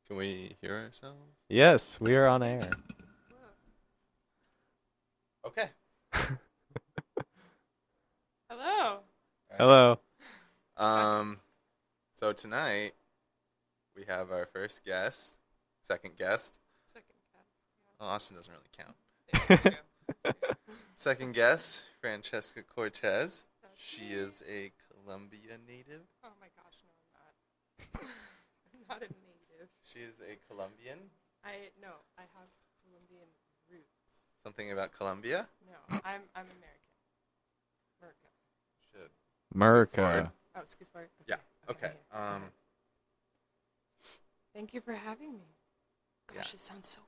Can we hear ourselves? Yes, we are on air. Okay. Hello. Hello. Um, so tonight we have our first guest, second guest. Second cat. Well, Austin doesn't really count. Yeah, true. Second guest, Francesca Cortez. That's She me. is a Colombia native. Oh my gosh, no, I'm not. I'm not a native. She is a Colombian. I have Colombian roots. Something about Colombia? No, I'm American. America. Should. America. Oh, scoot forward. Yeah. Okay. yeah. Thank you for having me. Gosh, Yeah. it sounds so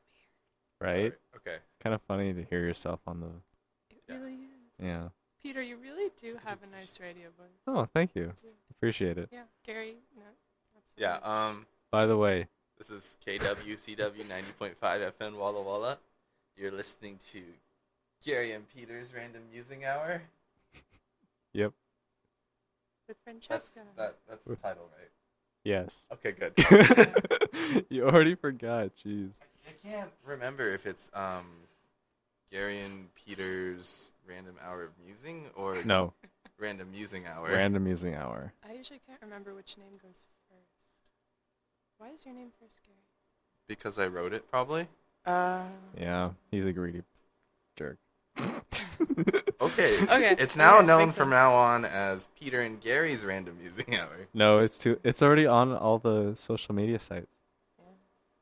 Right? Okay. Kind of funny to hear yourself on the. weird. It Yeah. really is. Yeah. Peter, you really do have a nice radio voice. Oh, thank you. Yeah. Appreciate it. Yeah, Gary. No. That's Yeah. fine. By the way, This is KWCW 90.5 FM Walla Walla. You're listening to Gary and Peter's Random Musing Hour. yep. With That's Francesca. that's the title, right? Yes. Okay, good. You already forgot. Jeez. I can't remember if it's Gary and Peter's Random Hour of Musing or No. Random Musing Hour. Random Musing Hour. I usually can't remember which name goes first. Why is your name first, Gary? Because I wrote it, probably. Yeah. He's a greedy jerk. Okay. Okay. It's now okay, known makes from sense. now on as Peter and Gary's Random Musing Hour. No, it's already on all the social media sites. Yeah.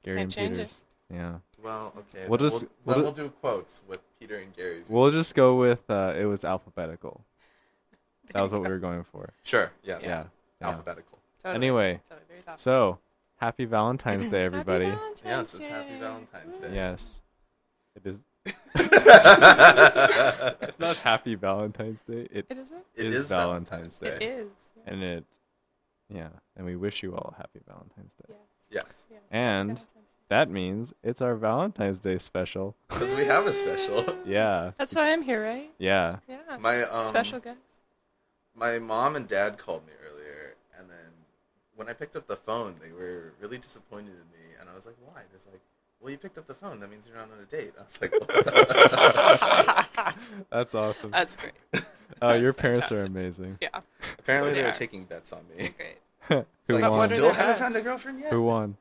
Gary Can't and change it. Peters. Yeah. Well, okay. We'll then just- then we'll we'll do quotes with Peter and Gary's. We'll just go with it was alphabetical. That There was you what we go. were going for. Sure. Yes. Yeah. Yeah. Alphabetical. Totally. Anyway, Totally, very thoughtful. so happy Valentine's Day, everybody. Happy Valentine's Yes, it's Happy Day. Valentine's Day. Woo. Yes. It is. It's It's not Happy Valentine's Day. It It isn't? It is is Valentine's Valentine's Day. It is. Yeah. And and we wish you all Happy Valentine's Day. Yes. Yes. Yeah. And Valentine's Day. that means it's our Valentine's Day special. Because we have a special. Yeah. That's why I'm here, right? Yeah. Yeah. My Special guest. my mom and dad called me earlier, and then when I picked up the phone, they were really disappointed in me, and I was like, "Why?" It's like, "Well, you picked up the phone. That means you're not on a date." I was like, "What?" That's awesome. That's great. Oh, your That's parents are fantastic. amazing. Yeah. Apparently, They they were are. taking bets on me. Great. Who Like, But you what won? are still their haven't bets? found a girlfriend yet? Who won?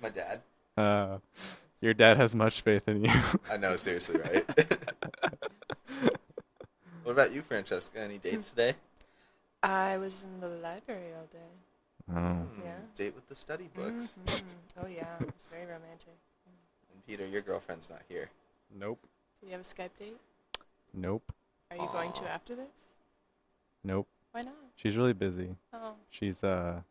My dad. Your dad has much faith in you. I know, seriously, right? What about you, Francesca? Any dates today? I was in the library all day. Oh. Yeah. Date with the study books. Mhm. Oh yeah, it's very romantic. And Peter, your girlfriend's not here. Nope. Do you have a Skype date? Nope. Are you going to Aw. after this? Nope. Why not? She's really busy. Oh. She's I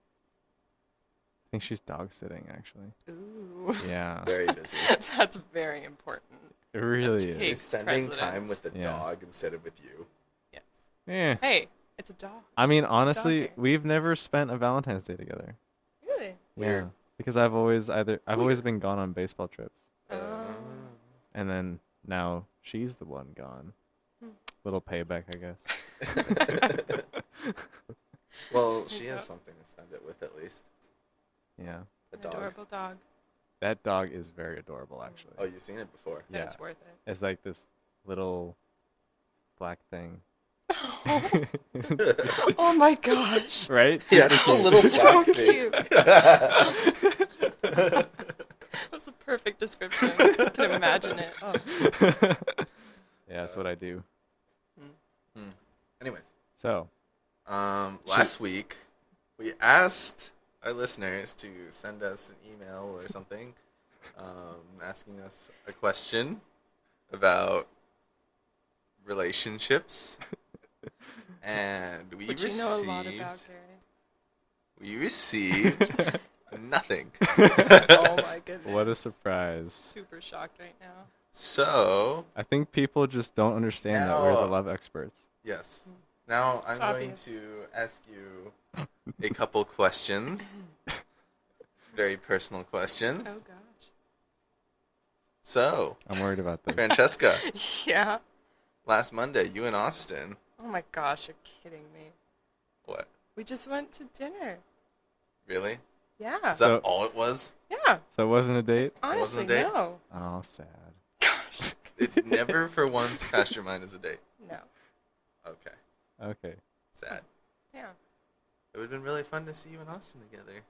think she's dog sitting actually. Ooh. Yeah. Very busy. That's very important. It really That is. She's takes spending time precedence. with the Yeah. dog instead of with you. Yes. Eh. Hey, it's a dog. I mean, honestly, doggy. we've never spent a Valentine's Day together. Really? Weird. Yeah. Because I've always been gone on baseball trips. And then now she's the one gone. Hmm. Little payback, I guess. Well, she Yep. has something to spend it with at least. Yeah. The An dog. adorable dog. That dog is very adorable actually. Oh, you've seen it before. Yeah. Yeah. It's worth it. It's like this little black thing. Oh my gosh. Right? Yeah, just a little So black thing. That's a perfect description. I can imagine it. Oh. Yeah, that's what I do. Anyways, So, last week we asked our listeners to send us an email or something, asking us a question about relationships, and we Which you received know a lot about, nothing. Gary. Oh my goodness. what a surprise. Super shocked right now. So I think people just don't understand that we're the Now- love experts. yes, now I'm It's going obvious. to ask you a couple questions, very personal questions. Oh gosh. So, I'm worried about this. Francesca, Yeah. last Monday, you and Austin. Oh my gosh, you're kidding me. What? We just went to dinner. Really? Yeah. Is that So- all it was? Yeah. So it wasn't a date? Honestly, a date? no. Oh, sad. Gosh. It never for once passed your mind as a date. No. Okay. Okay. Sad. Yeah. It would have been really fun to see you and Austin together.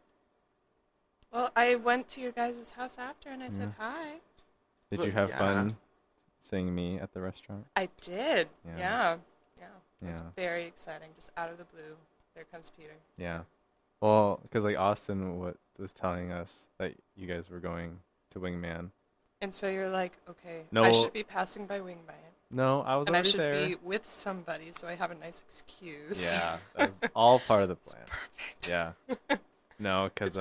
Well, I went to your guys' house after and I said Yeah. hi. Did Well, you have yeah. fun seeing me at the restaurant? I did. Yeah. Yeah. Yeah. It was Yeah. very exciting. Just out of the blue, there comes Peter. Yeah. Well, because like Austin was telling us that you guys were going to Wingman. And so you're like, okay, No. I should be passing by Wingman. No, I was And I already should there. be with somebody so I have a nice excuse. Yeah, that was all part of the It's plan. perfect. Yeah. No, because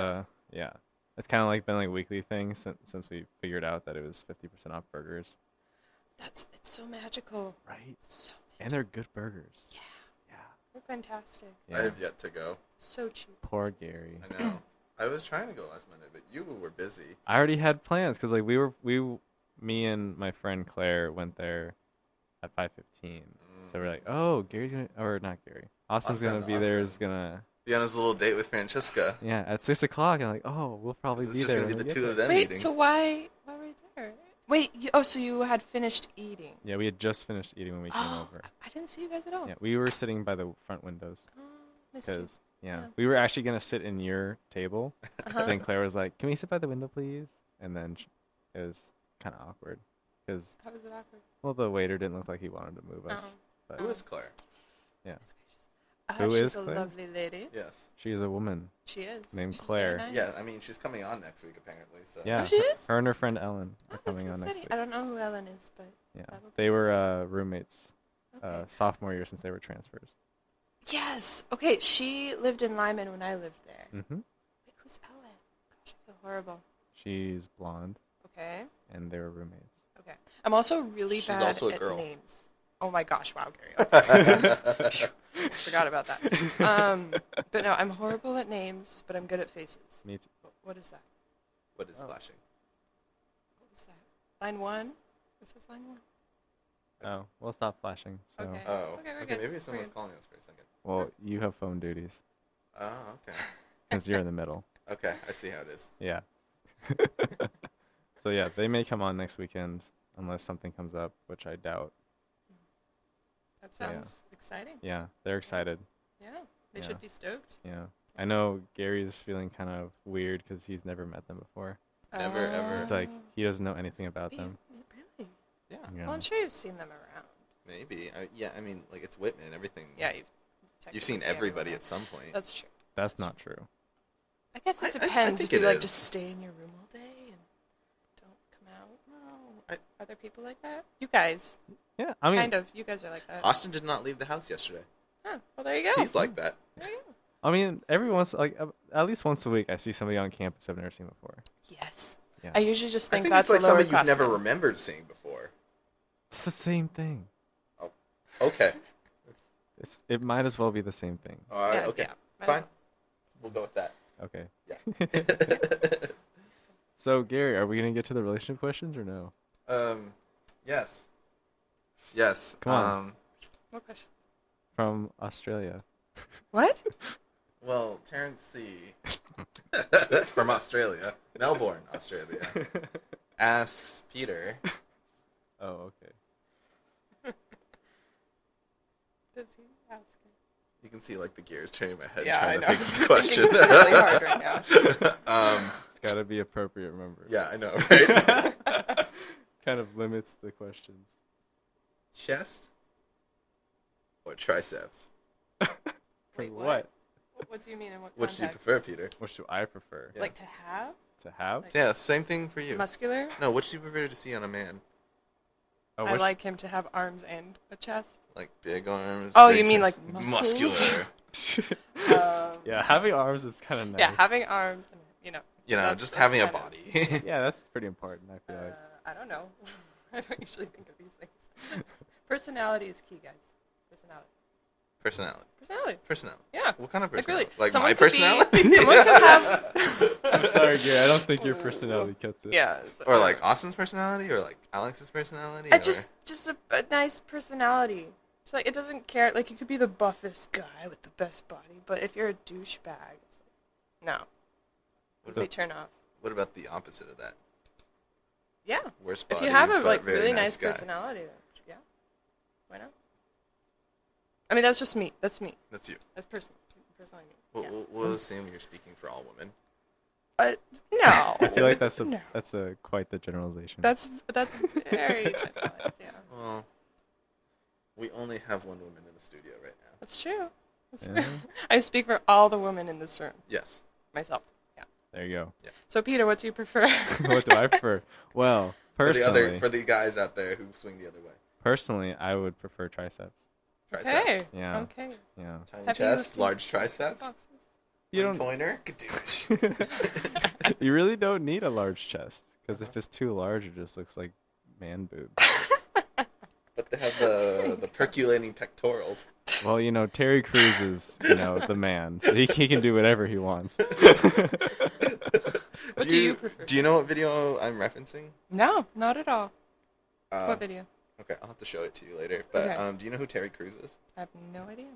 yeah, it's kind of like been like a weekly thing since we figured out that it was 50% off burgers. It's so magical. Right. So And they're good burgers. Yeah. Yeah. They're fantastic. I Yeah. have yet to go. So cheap. Poor Gary. I know. I was trying to go last Monday, but you were busy. I already had plans because like me and my friend Claire went there at 5:15. So we're like, oh, Gary's gonna, or not Gary. Austin's Austin, gonna be there. Is Austin. gonna, Be on his little date with Francesca. yeah, at 6:00. I'm like, oh, we'll probably It's be just there. gonna be when the we get two of there. them Wait, eating. so why were you there? Wait, so you had finished eating? Yeah, we had just finished eating when we came Oh, over. I didn't see you guys at all. Yeah, we were sitting by the front windows Oh, missed you. because yeah, Yeah. we were actually gonna sit in your table. Uh-huh. Then Claire was like, "Can we sit by the window, please?" And then it was kind of awkward because How was it awkward? well, the waiter didn't look like he wanted to move us. But Who is Claire? That's gracious. Who she's is a Claire? lovely lady. Yes. she is a woman. She is. Named She's Claire. very Yeah, nice. I mean, she's coming on next week apparently. So. Yeah, Oh, she is? her and her friend Ellen Oh, are that's coming on next exciting. week. I don't know who Ellen is, but Yeah, that'll be they were exciting. roommates Okay. sophomore year since they were transfers. Yes. Okay, she lived in Lyman when I lived there. Mm-hmm. Wait, who's Ellen? Gosh, I feel horrible. She's blonde, Okay. and they were roommates. Okay. I'm also really She's bad also a at girl. names. Oh my gosh! Wow, Gary. Okay. Just forgot about that. But no, I'm horrible at names, but I'm good at faces. Me too. What is that? What is Oh. flashing? What was that? Line 1? This is line 1. Oh, we'll stop flashing. So, Okay. Oh. Okay, we're Okay, good. maybe We're someone's good. calling us for a second. well, you have phone duties Oh, okay. since you're in the middle. Okay, I see how it is. Yeah. So yeah, they may come on next weekend unless something comes up, which I doubt. That Yeah. sounds exciting. Yeah, they're excited. Yeah, they Yeah. should be stoked. Yeah. I know Gary's feeling kind of weird because he's never met them before. Never, ever. It's like he doesn't know anything about Wait, them. Really? Yeah, Yeah. Well, I'm sure you've seen them around. maybe. Yeah, I mean, like, it's Whitman. Everything. Yeah, You've seen everybody at some point. That's true. That's not true. I guess I it depends think if you it like is. just stay in your room all day and don't come out. No, Are there people like that? You guys, Yeah, I mean, kind of. You guys are like that. Austin did not leave the house yesterday. Huh, well, there you go. He's like that. There you go. I mean, every once like at least once a week, I see somebody on campus I've never seen before. Yes. Yeah. I usually just I think think that's it's like a lower somebody you've never classman. remembered seeing before. It's the same thing. Okay. It might as well be the same thing. All right. Yeah, Okay. yeah, might as Fine. well. We'll go with that. Okay. Yeah. So Gary, are we gonna get to the relationship questions or no? Yes. Yes. Come on. What question? From Australia. What? Well, Terrence C. from Australia, Melbourne, Australia, asks Peter. Oh, okay. Does he ask her? You can see like the gears turning in my head Yeah, trying I to know. think of the question. Thinking really hard right now. It's gotta be appropriate, remember. Yeah, I know, right? Kind of limits the questions. Chest or triceps? Wait, what? what? What do you mean in what Which do you context? prefer, Peter? Which do I prefer? Yeah. Like to have? To have? Like- Yeah, same thing for you. Muscular? No, which do you prefer to see on a man? Oh, I which- like him to have arms and a chest. Like big arms? Oh, big you mean chest? like muscles? muscular? Yeah, having arms is kind of nice. Yeah, having arms, and, you know. You know, That's- just that's having a kind of- body. Yeah, that's pretty important, I feel like. I don't know. I don't usually think of these things. Personality is key, guys. Personality. Personality. Personality. Personality. Yeah. What kind of Like, really, personality? Like someone my could be- personality? someone could have. I'm sorry, Gary. I don't think your personality cuts it. Yeah. Or like Austin's personality, or like Alex's personality. or... Just a nice personality. It's like it doesn't care. Like you could be the buffest guy with the best body, but if you're a douchebag, it's like, no. What Complete about, turn off. what about the opposite of that? Yeah. Worst If body, you have a but like very really nice guy. personality, then yeah. Why not? I mean, that's just me. That's me. That's you. That's personally me. We'll, Yeah. we'll assume you're speaking for all women. No. I feel like that's No. quite the generalization. That's very generalized. Yeah. Well, we only have one woman in the studio right now. That's true. That's Yeah. true. I speak for all the women in this room. Yes. Myself. Yeah. There you go. So Peter, what do you prefer? What do I prefer? Well, personally, For the guys out there who swing the other way. personally, I would prefer triceps. Triceps. Okay. Yeah. Okay. Yeah. Tiny Heavy chest, lifting large triceps. boxes. You don't. Pointer. Kadoosh. You really don't need a large chest because if it's too large, it just looks like man boobs. But they have the percolating pectorals. Well, Terry Crews is, the man, so he can do whatever he wants. What do you prefer? Do you know what video I'm referencing? No, not at all. Uh, What video? Okay, I'll have to show it to you later. But Okay. do you know who Terry Crews is? I have no idea.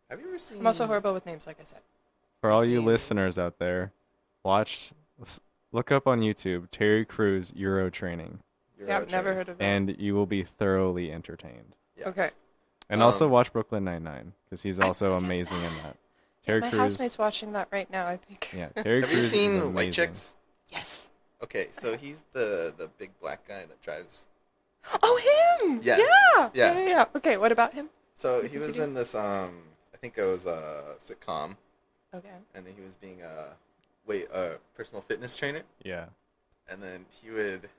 Have you ever seen? I'm also horrible with names, like I said. For all you Seen- listeners out there, look up on YouTube Terry Crews Euro Training, Euro Yeah, I've never Training. heard of that. and you will be thoroughly entertained. Yes. Okay. And also Um, watch Brooklyn Nine-Nine because he's I've also heard of amazing in that. that. Terry My Crews. housemate's watching that right now, I think. Yeah, Terry Have Crews you is seen amazing. White Chicks? Yes. Okay, so he's the big black guy that drives. Oh, him! Yeah. Yeah. Okay, what about him? So What he does he was do? in this I think it was a sitcom, Okay. and then he was being a personal fitness trainer, Yeah. and then he would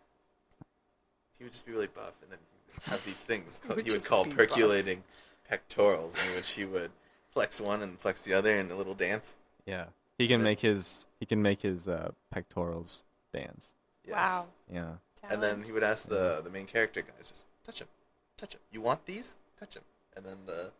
just be really buff, and then he would have these things He would he would just call be buff. percolating pectorals, in which he would flex one and flex the other in a little dance. Yeah. He can And- make his pectorals dance. Yes. Wow. Yeah. And then he would ask the main character guys, just touch him. You want these? Touch him. And then the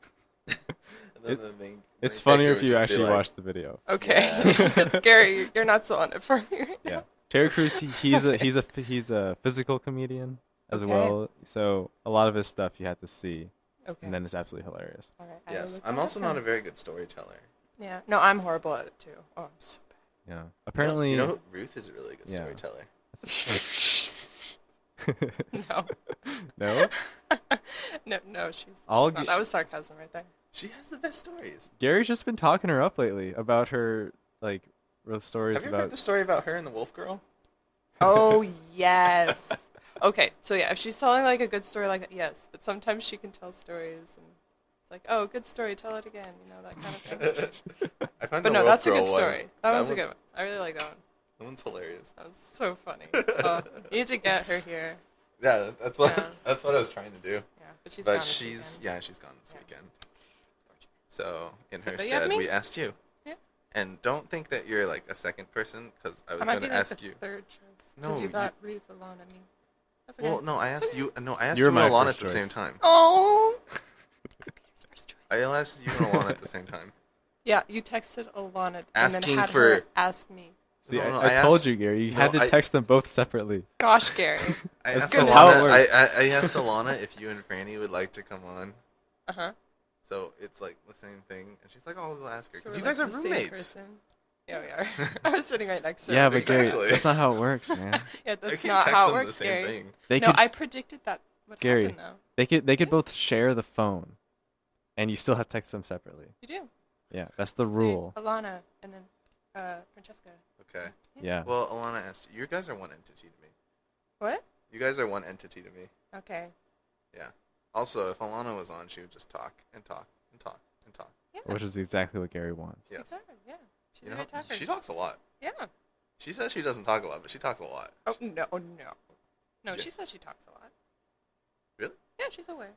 the main. It's main funnier character if would you just be actually like, watch the video. Okay. Yes. Scary. You're not selling it for me right Yeah. now. Terry Crews, he's a physical comedian as Okay. well. So a lot of his stuff you have to see, Okay. and then it's absolutely hilarious. All right. I will Yes, look I'm that also up not a then. very good storyteller. Yeah. No, I'm horrible at it too. Oh, I'm so Yeah. Apparently. you know Ruth is a really good Yeah. storyteller. bad. No. No? No, she's I'll not. g- That was sarcasm right there. She has the best stories. Gary's just been talking her up lately about her real stories Have you about heard the story about her and the wolf girl? Oh, yes. Okay, so yeah, if she's telling like a good story like that, yes. But sometimes she can tell stories and it's like, oh, good story, tell it again, that kind of thing. I find But the no, wolf that's a girl good story. That one's a one- good one. I really like that one. That one's hilarious. That was so funny. Oh, you need to get her here. Yeah, that's what Yeah. that's what I was trying to do. Yeah, but she's gone But this she's weekend. she's gone this Yeah. weekend. So in her But you have stead, me? we asked you. Yeah. And don't think that you're like a second person, because I was I might going be to like ask the you. third choice. No, Because you you- got Ruth, Alana, me. That's okay. Well, no, I It's asked okay. you. No, I asked You're you and my Alana at first the same choice. time. Oh. Peter's first choice. I asked you and Alana at the same time. Yeah, you texted Alana and Asking then had for- her ask me. See, No, no, I told asked- you, Gary. You no, had to I- text them both separately. Gosh, Gary. I That's asked good. how it Alana. works. I asked Alana if you and Franny would like to come on. Uh-huh. So it's like the same thing, and she's like, "Oh, we'll ask her." So Because we're you guys like are the same roommates. person. Yeah, we are. I was sitting right next to her. Yeah, but Gary, Exactly. that's not how it works, man. Yeah, I that's can't not text how it them works, the same Gary. thing. They No, could I predicted that would Gary. happen, though. they could Yeah. both share the phone, and you still have to text them separately. You do. Yeah, that's the Say rule. Alana and then Francesca. Okay. Yeah. Well, Alana asked you. You guys are one entity to me. What? You guys are one entity to me. Okay. Also, if Alana was on, she would just talk and talk and talk and talk. Yeah. Which is exactly what Gary wants. Yes. Exactly, yeah. She's You a know, good talker. she talks a lot. Yeah. She says she doesn't talk a lot, but she talks a lot. Oh, no. No, Yeah. she says she talks a lot. Really? Yeah, she's aware.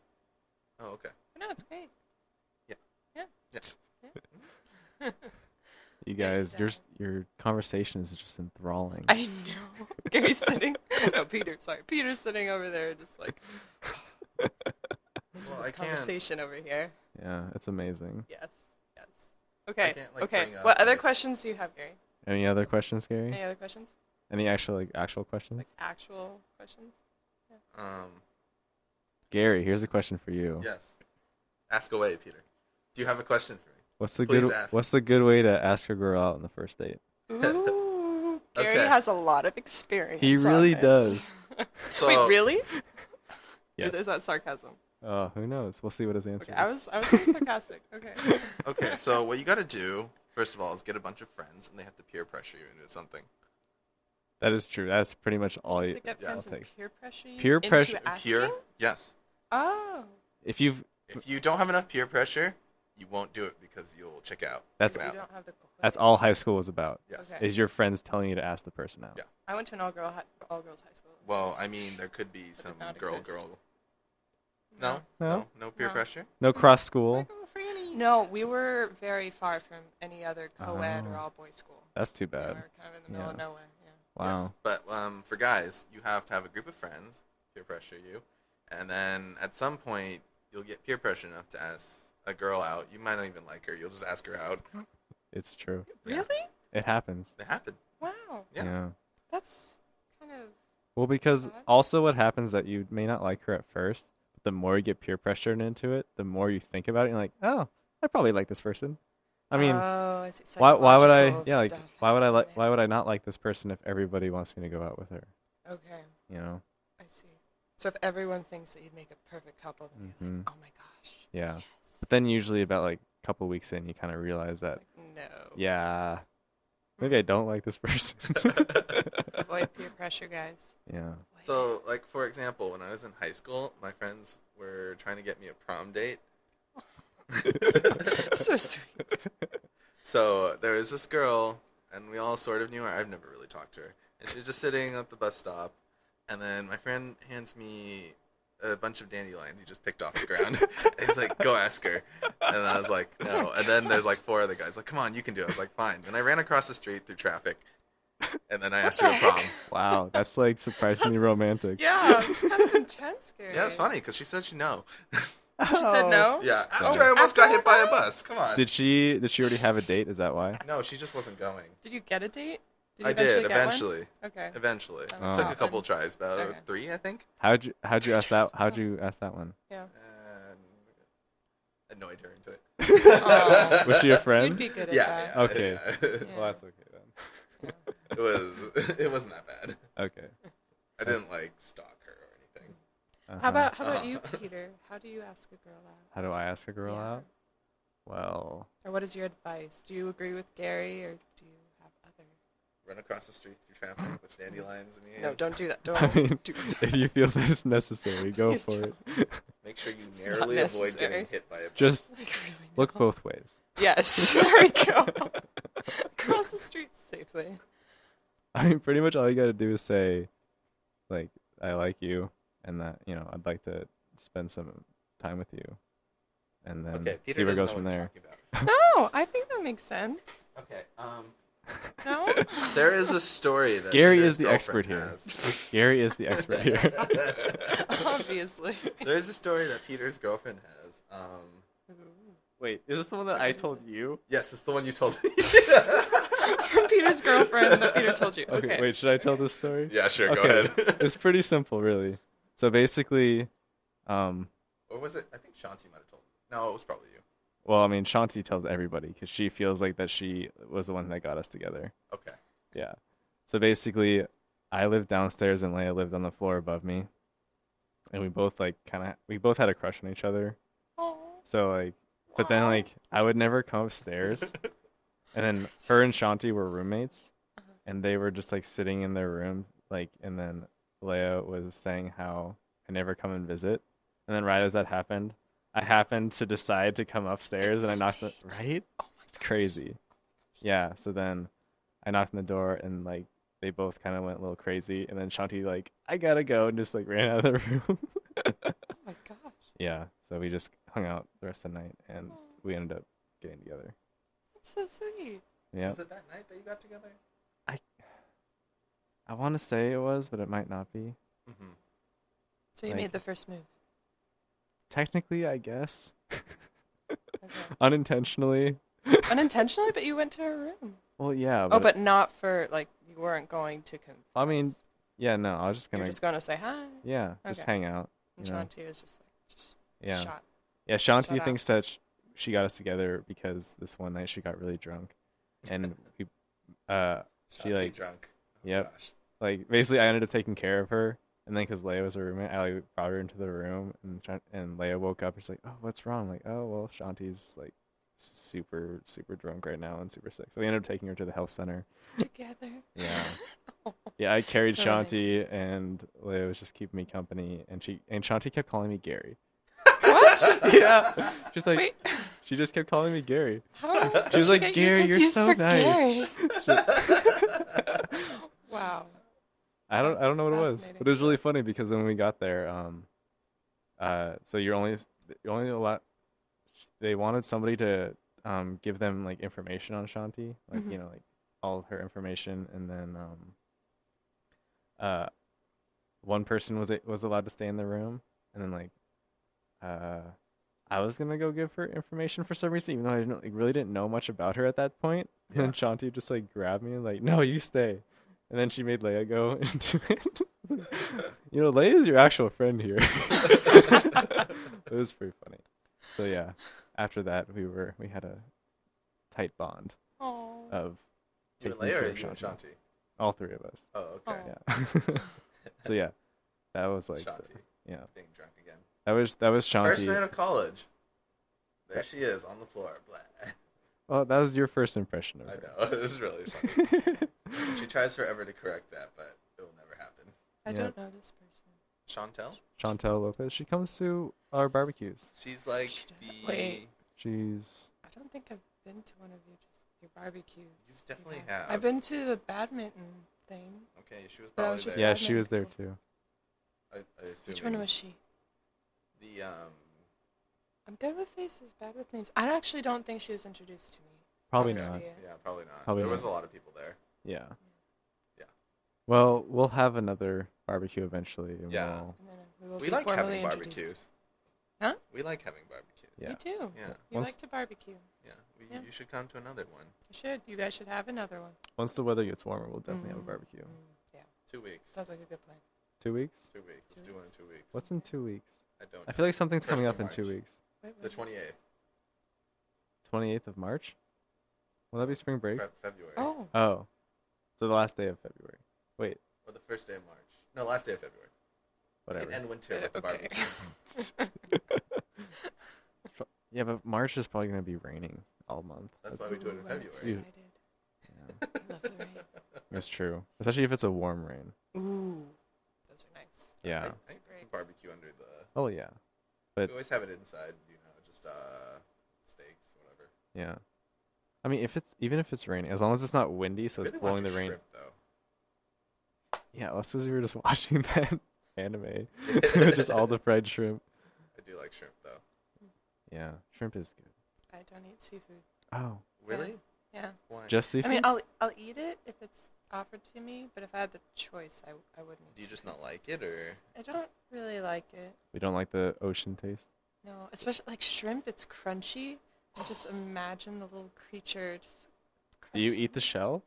Oh, okay. But no, it's great. Yes. You Yeah, guys, your conversation is just enthralling. I know. Gary's sitting. No, Peter. Sorry, Peter's sitting over there, just like Well, this I can't. conversation over here. Yeah, it's amazing. Yes. Okay. can't, like, Okay. bring up, What other like- questions do you have, Gary? Any other questions, Gary? Any other questions? Any actual questions? Like actual questions? Gary, here's a question for you. Yes. Ask away, Peter. Do you have a question for me? What's the Please good ask. What's the good way to ask a girl out on the first date? Ooh, Gary Okay. has a lot of experience. He on really this. does. So Wait, really? Yes. Is that sarcasm? Who knows? We'll see what his answer Okay, I is. was being sarcastic. Okay. okay, so what you got to do first of all is get a bunch of friends, and they have to peer pressure you into something. That is true. That's pretty much all to you. get yeah, friends I'll and take. peer pressure you Peer into pressure- asking? Peer, yes. Oh. If you've If you don't have enough peer pressure, you won't do it because you'll check out. That's- So Check you out. don't have the that's cojones. all high school was about. Yes. Okay. Is your friends telling you to ask the person out? Yeah. I went to an all girls high school. Well, I mean, there could be did some not girl. exist. No, No? no peer No. pressure. No cross school. No, we were very far from any other co-ed or Oh. all boys school. That's too We bad. were kind of in the middle of Yeah. nowhere. Yeah. Wow. Yes. But for guys, you have to have a group of friends peer pressure you, and then at some point you'll get peer pressure enough to ask a girl out. You might not even like her. You'll just ask her out. It's true. Yeah. Really? It happens. It happened. Wow. Yeah. That's kind of. Well, because Odd. also what happens that you may not like her at first, but the more you get peer pressured into it, the more you think about it. You're like, oh, I probably like this person. I mean, oh, I see. why would I? Psychological Yeah, like stuff why would I like? happening Why would I not like this person if everybody wants me to go out with her? there. Okay, You know? I see. So if everyone thinks that you'd make a perfect couple, then you're Mhm. like, oh my gosh. Yeah. Yes. But then usually about like a couple weeks in, you kind of realize that, Like, no. yeah, maybe I don't like this person. Avoid peer pressure, guys. Yeah. Avoid So, like for example, when I was in high school, my friends were trying to get me a prom date. it. So sweet. So there was this girl, and we all sort of knew her. I've never really talked to her, and she was just sitting at the bus stop. And then my friend hands me a bunch of dandelions he just picked off the ground. And he's like, "Go ask her." And I was like, "No." And then there's like 4 other guys like, "Come on, you can do it." I was like, "Fine." And I ran across the street through traffic, and then I asked her the to prom. heck? Wow, that's like surprisingly romantic. Yeah, it's kind of intense, Gary. Yeah, it's funny because she said she no. She said no? Yeah, Oh. after I almost After got all hit by a that? bus. Come on. Did she already have a date? Is that why? No, she just wasn't going. Did you get a date? Did you I did get one? eventually. Okay. Eventually, Oh. took Oh. a couple tries, about Okay. 3, I think. How'd you ask that? How'd you ask that one? Yeah. And annoyed her into it. Aw. Was she a You'd friend? be good at Yeah. that. Yeah, Okay. yeah. Yeah. Well, that's okay then. Yeah. It wasn't that bad. Okay. I didn't like stalk her or anything. Uh-huh. How about Uh-huh. you, Peter? How do you ask a girl out? How do I ask a girl Yeah. out? Well, Or what is your advice? Do you agree with Gary, or do you have other? Run across the street through traffic with dandelions in your No, hand. don't do that. I Don't mean, do if you feel that it's necessary, go Please for don't. it. Make sure you It's narrowly not avoid getting necessary. hit by a bus. Just Like, really, look no. both ways. Yes, there we go. Cross the street safely. I mean, pretty much all you gotta do is say, like, I like you, and that, you know, I'd like to spend some time with you, and then Okay, Peter see where it doesn't goes know from what he's there. talking about. No, I think that makes sense. Okay, No? there is a story that Gary Peter's is the expert girlfriend here. has. Gary is the expert here. Obviously. There's a story that Peter's girlfriend has. Wait, is this the one that I told you? Yes, it's the one you told me. From Peter's girlfriend that Peter told you. Okay, Okay. wait, should I tell this story? Yeah, sure, go Okay, ahead. it's pretty simple, really. So basically, Or was it? I think Shanti might have told me. No, it was probably you. well, I mean, Shanti tells everybody because she feels like that she was the one that got us together. Okay. Yeah. So basically, I lived downstairs and Leia lived on the floor above me, and we both we both had a crush on each other. Aw. So like, but then like I would never come upstairs, and then her and Shanti were roommates, and they were just like sitting in their room, like, and then Leia was saying how I never come and visit, and then right as that happened, I happened to decide to come upstairs, and I knocked the right. Oh my It's gosh. crazy. Yeah. So then I knocked on the door, and like they both kind of went a little crazy, and then Shanti like I gotta go, and just like ran out of the room. Oh my gosh. Yeah. So we just hung out the rest of the night, and we ended up getting together. That's so sweet. Yeah. Was it that night that you got together? I want to say it was, but it might not be. Mm-hmm. So you Like- made the first move. Technically, I guess. Okay. Unintentionally. Unintentionally, but you went to her room. Well, yeah. Oh, but not for, like, you weren't going to confess. I mean, yeah, no, I was just You're gonna. just going to say hi. Yeah, just Okay. hang out. And You know? Shanti was just like, just Yeah. shot. Yeah, Shout Shanti out. thinks that she got us together because this one night she got really drunk, and we she Shanti like drunk. Oh, yep. Gosh. like basically I ended up taking care of her, and then because Leia was her roommate, I like brought her into the room, and Leia woke up. She's like, "Oh, what's wrong?" I'm like, "Oh, well, Shanti's like super super drunk right now and super sick." So we ended up taking her to the health center. Together. Yeah, yeah. I carried So Shanti, and Leia was just keeping me company, and Shanti kept calling me Gary. What? Yeah, she's like, Wait. she just kept calling me Gary. How did She was she like, get "Gary, you're confused so for nice." Gary? Wow. I don't know what it was, Fascinating. but it was really funny because when we got there, so you're only allowed. They wanted somebody to give them like information on Shanti, like Mhm. like all of her information, and then uh one person was allowed to stay in the room, and then like I was gonna go give her information for some reason, even though I didn't, like, really didn't know much about her at that point. And then Shanti just like grabbed me and like, "No, you stay." And then she made Leia go into it. Leia's your actual friend here. It was pretty funny. So yeah, after that we had a tight bond Oh. of You and taking Leia care or of you and Shanti. Shanti? All three of us. Oh, okay. Yeah. So yeah, that was like Shanti yeah. being drunk again. That was First night Shanti. of college. There she is on the floor. Blah. Well, that was your first impression of I her. know. It was really funny. She tries forever to correct that, but it will never happen. I Yeah. don't know this person. Chantel? Chantel Lopez. She comes to our barbecues. She's like She does- the. wait. She's I don't think I've been to one of your barbecues. You definitely Yeah. have. I've been to the badminton thing. Okay, she was But I probably was just there. yeah, she was there people. too. I assume. Which one was she? The I'm good with faces, bad with names. I actually don't think she was introduced to me. Probably okay. not. Yeah, probably not. Probably there was not. a lot of people there. Yeah. Yeah. Well, we'll have another barbecue eventually. And Yeah. We'll, And then we will We be like formally having introduced. barbecues. Huh? We like having barbecues. yeah. Me too. Yeah. We Once- like to barbecue. Yeah. Yeah. You should come to another one. You should. You guys should have another one. Once the weather gets warmer, we'll definitely have a Mm, barbecue. Yeah. 2 weeks. Sounds like a good plan. 2 weeks? 2 weeks. Let's 2 do one in weeks. 2 weeks. What's in 2 weeks? I don't. I feel like something's First coming of up in 2 March. weeks. Wait, The what is it? 28th. 28th of March? Will that be spring break? February. Oh. Oh. So the last day of February. Wait, Or the first day of March. No, last day of February. whatever. And winter with the Okay. barbecue. Yeah, but March is probably going to be raining all month. That's why we do it in Ooh, I'm February. excited. Yeah, I love the rain. that's true. Especially if it's a warm rain. Ooh. Those are nice. Yeah. I Great. barbecue under the. Oh, yeah. We But, always have it inside, just steaks, whatever. yeah. I mean, even if it's raining, as long as it's not windy, so it's Really want blowing the to rain. shrimp, though. Yeah, that's because we were just watching that anime. With just all the fried shrimp. I do like shrimp, though. Yeah, shrimp is good. I don't eat seafood. Oh, Really? Yeah. Why? just seafood? I mean, I'll eat it if it's offered to me, but if I had the choice, I wouldn't. Do you eat just seafood. not like it, or? I don't really like it. We don't like the ocean taste. No, especially like shrimp. It's crunchy. I just imagine the little creature just. Do you crunching eat the it. shell?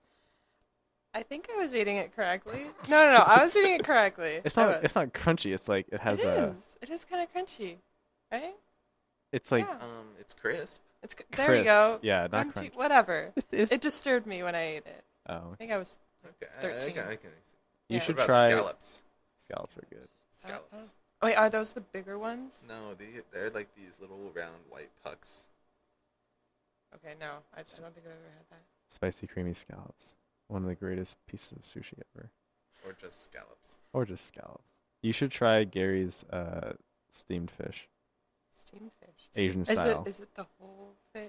I think I was eating it correctly. No, I was eating it correctly. It's I not. was. It's not crunchy. It's like it has It a. is. It is kind of crunchy, right? It's like Yeah. It's crisp. There you crisp. go. Yeah, not Crunchy, crunchy. whatever. It's, It disturbed me when I ate it. oh, I think I was. Okay. 13. I can. you Yeah. should What about try. scallops. Scallops are good. Scallops. Oh, wait, are those the bigger ones? No, they're like these little round white pucks. Okay, no, I don't think I've ever had that. Spicy, creamy scallops. One of the greatest pieces of sushi ever. Or just scallops. Or just scallops. You should try Gary's steamed fish, Steamed fish. Asian Is style. it the whole fish?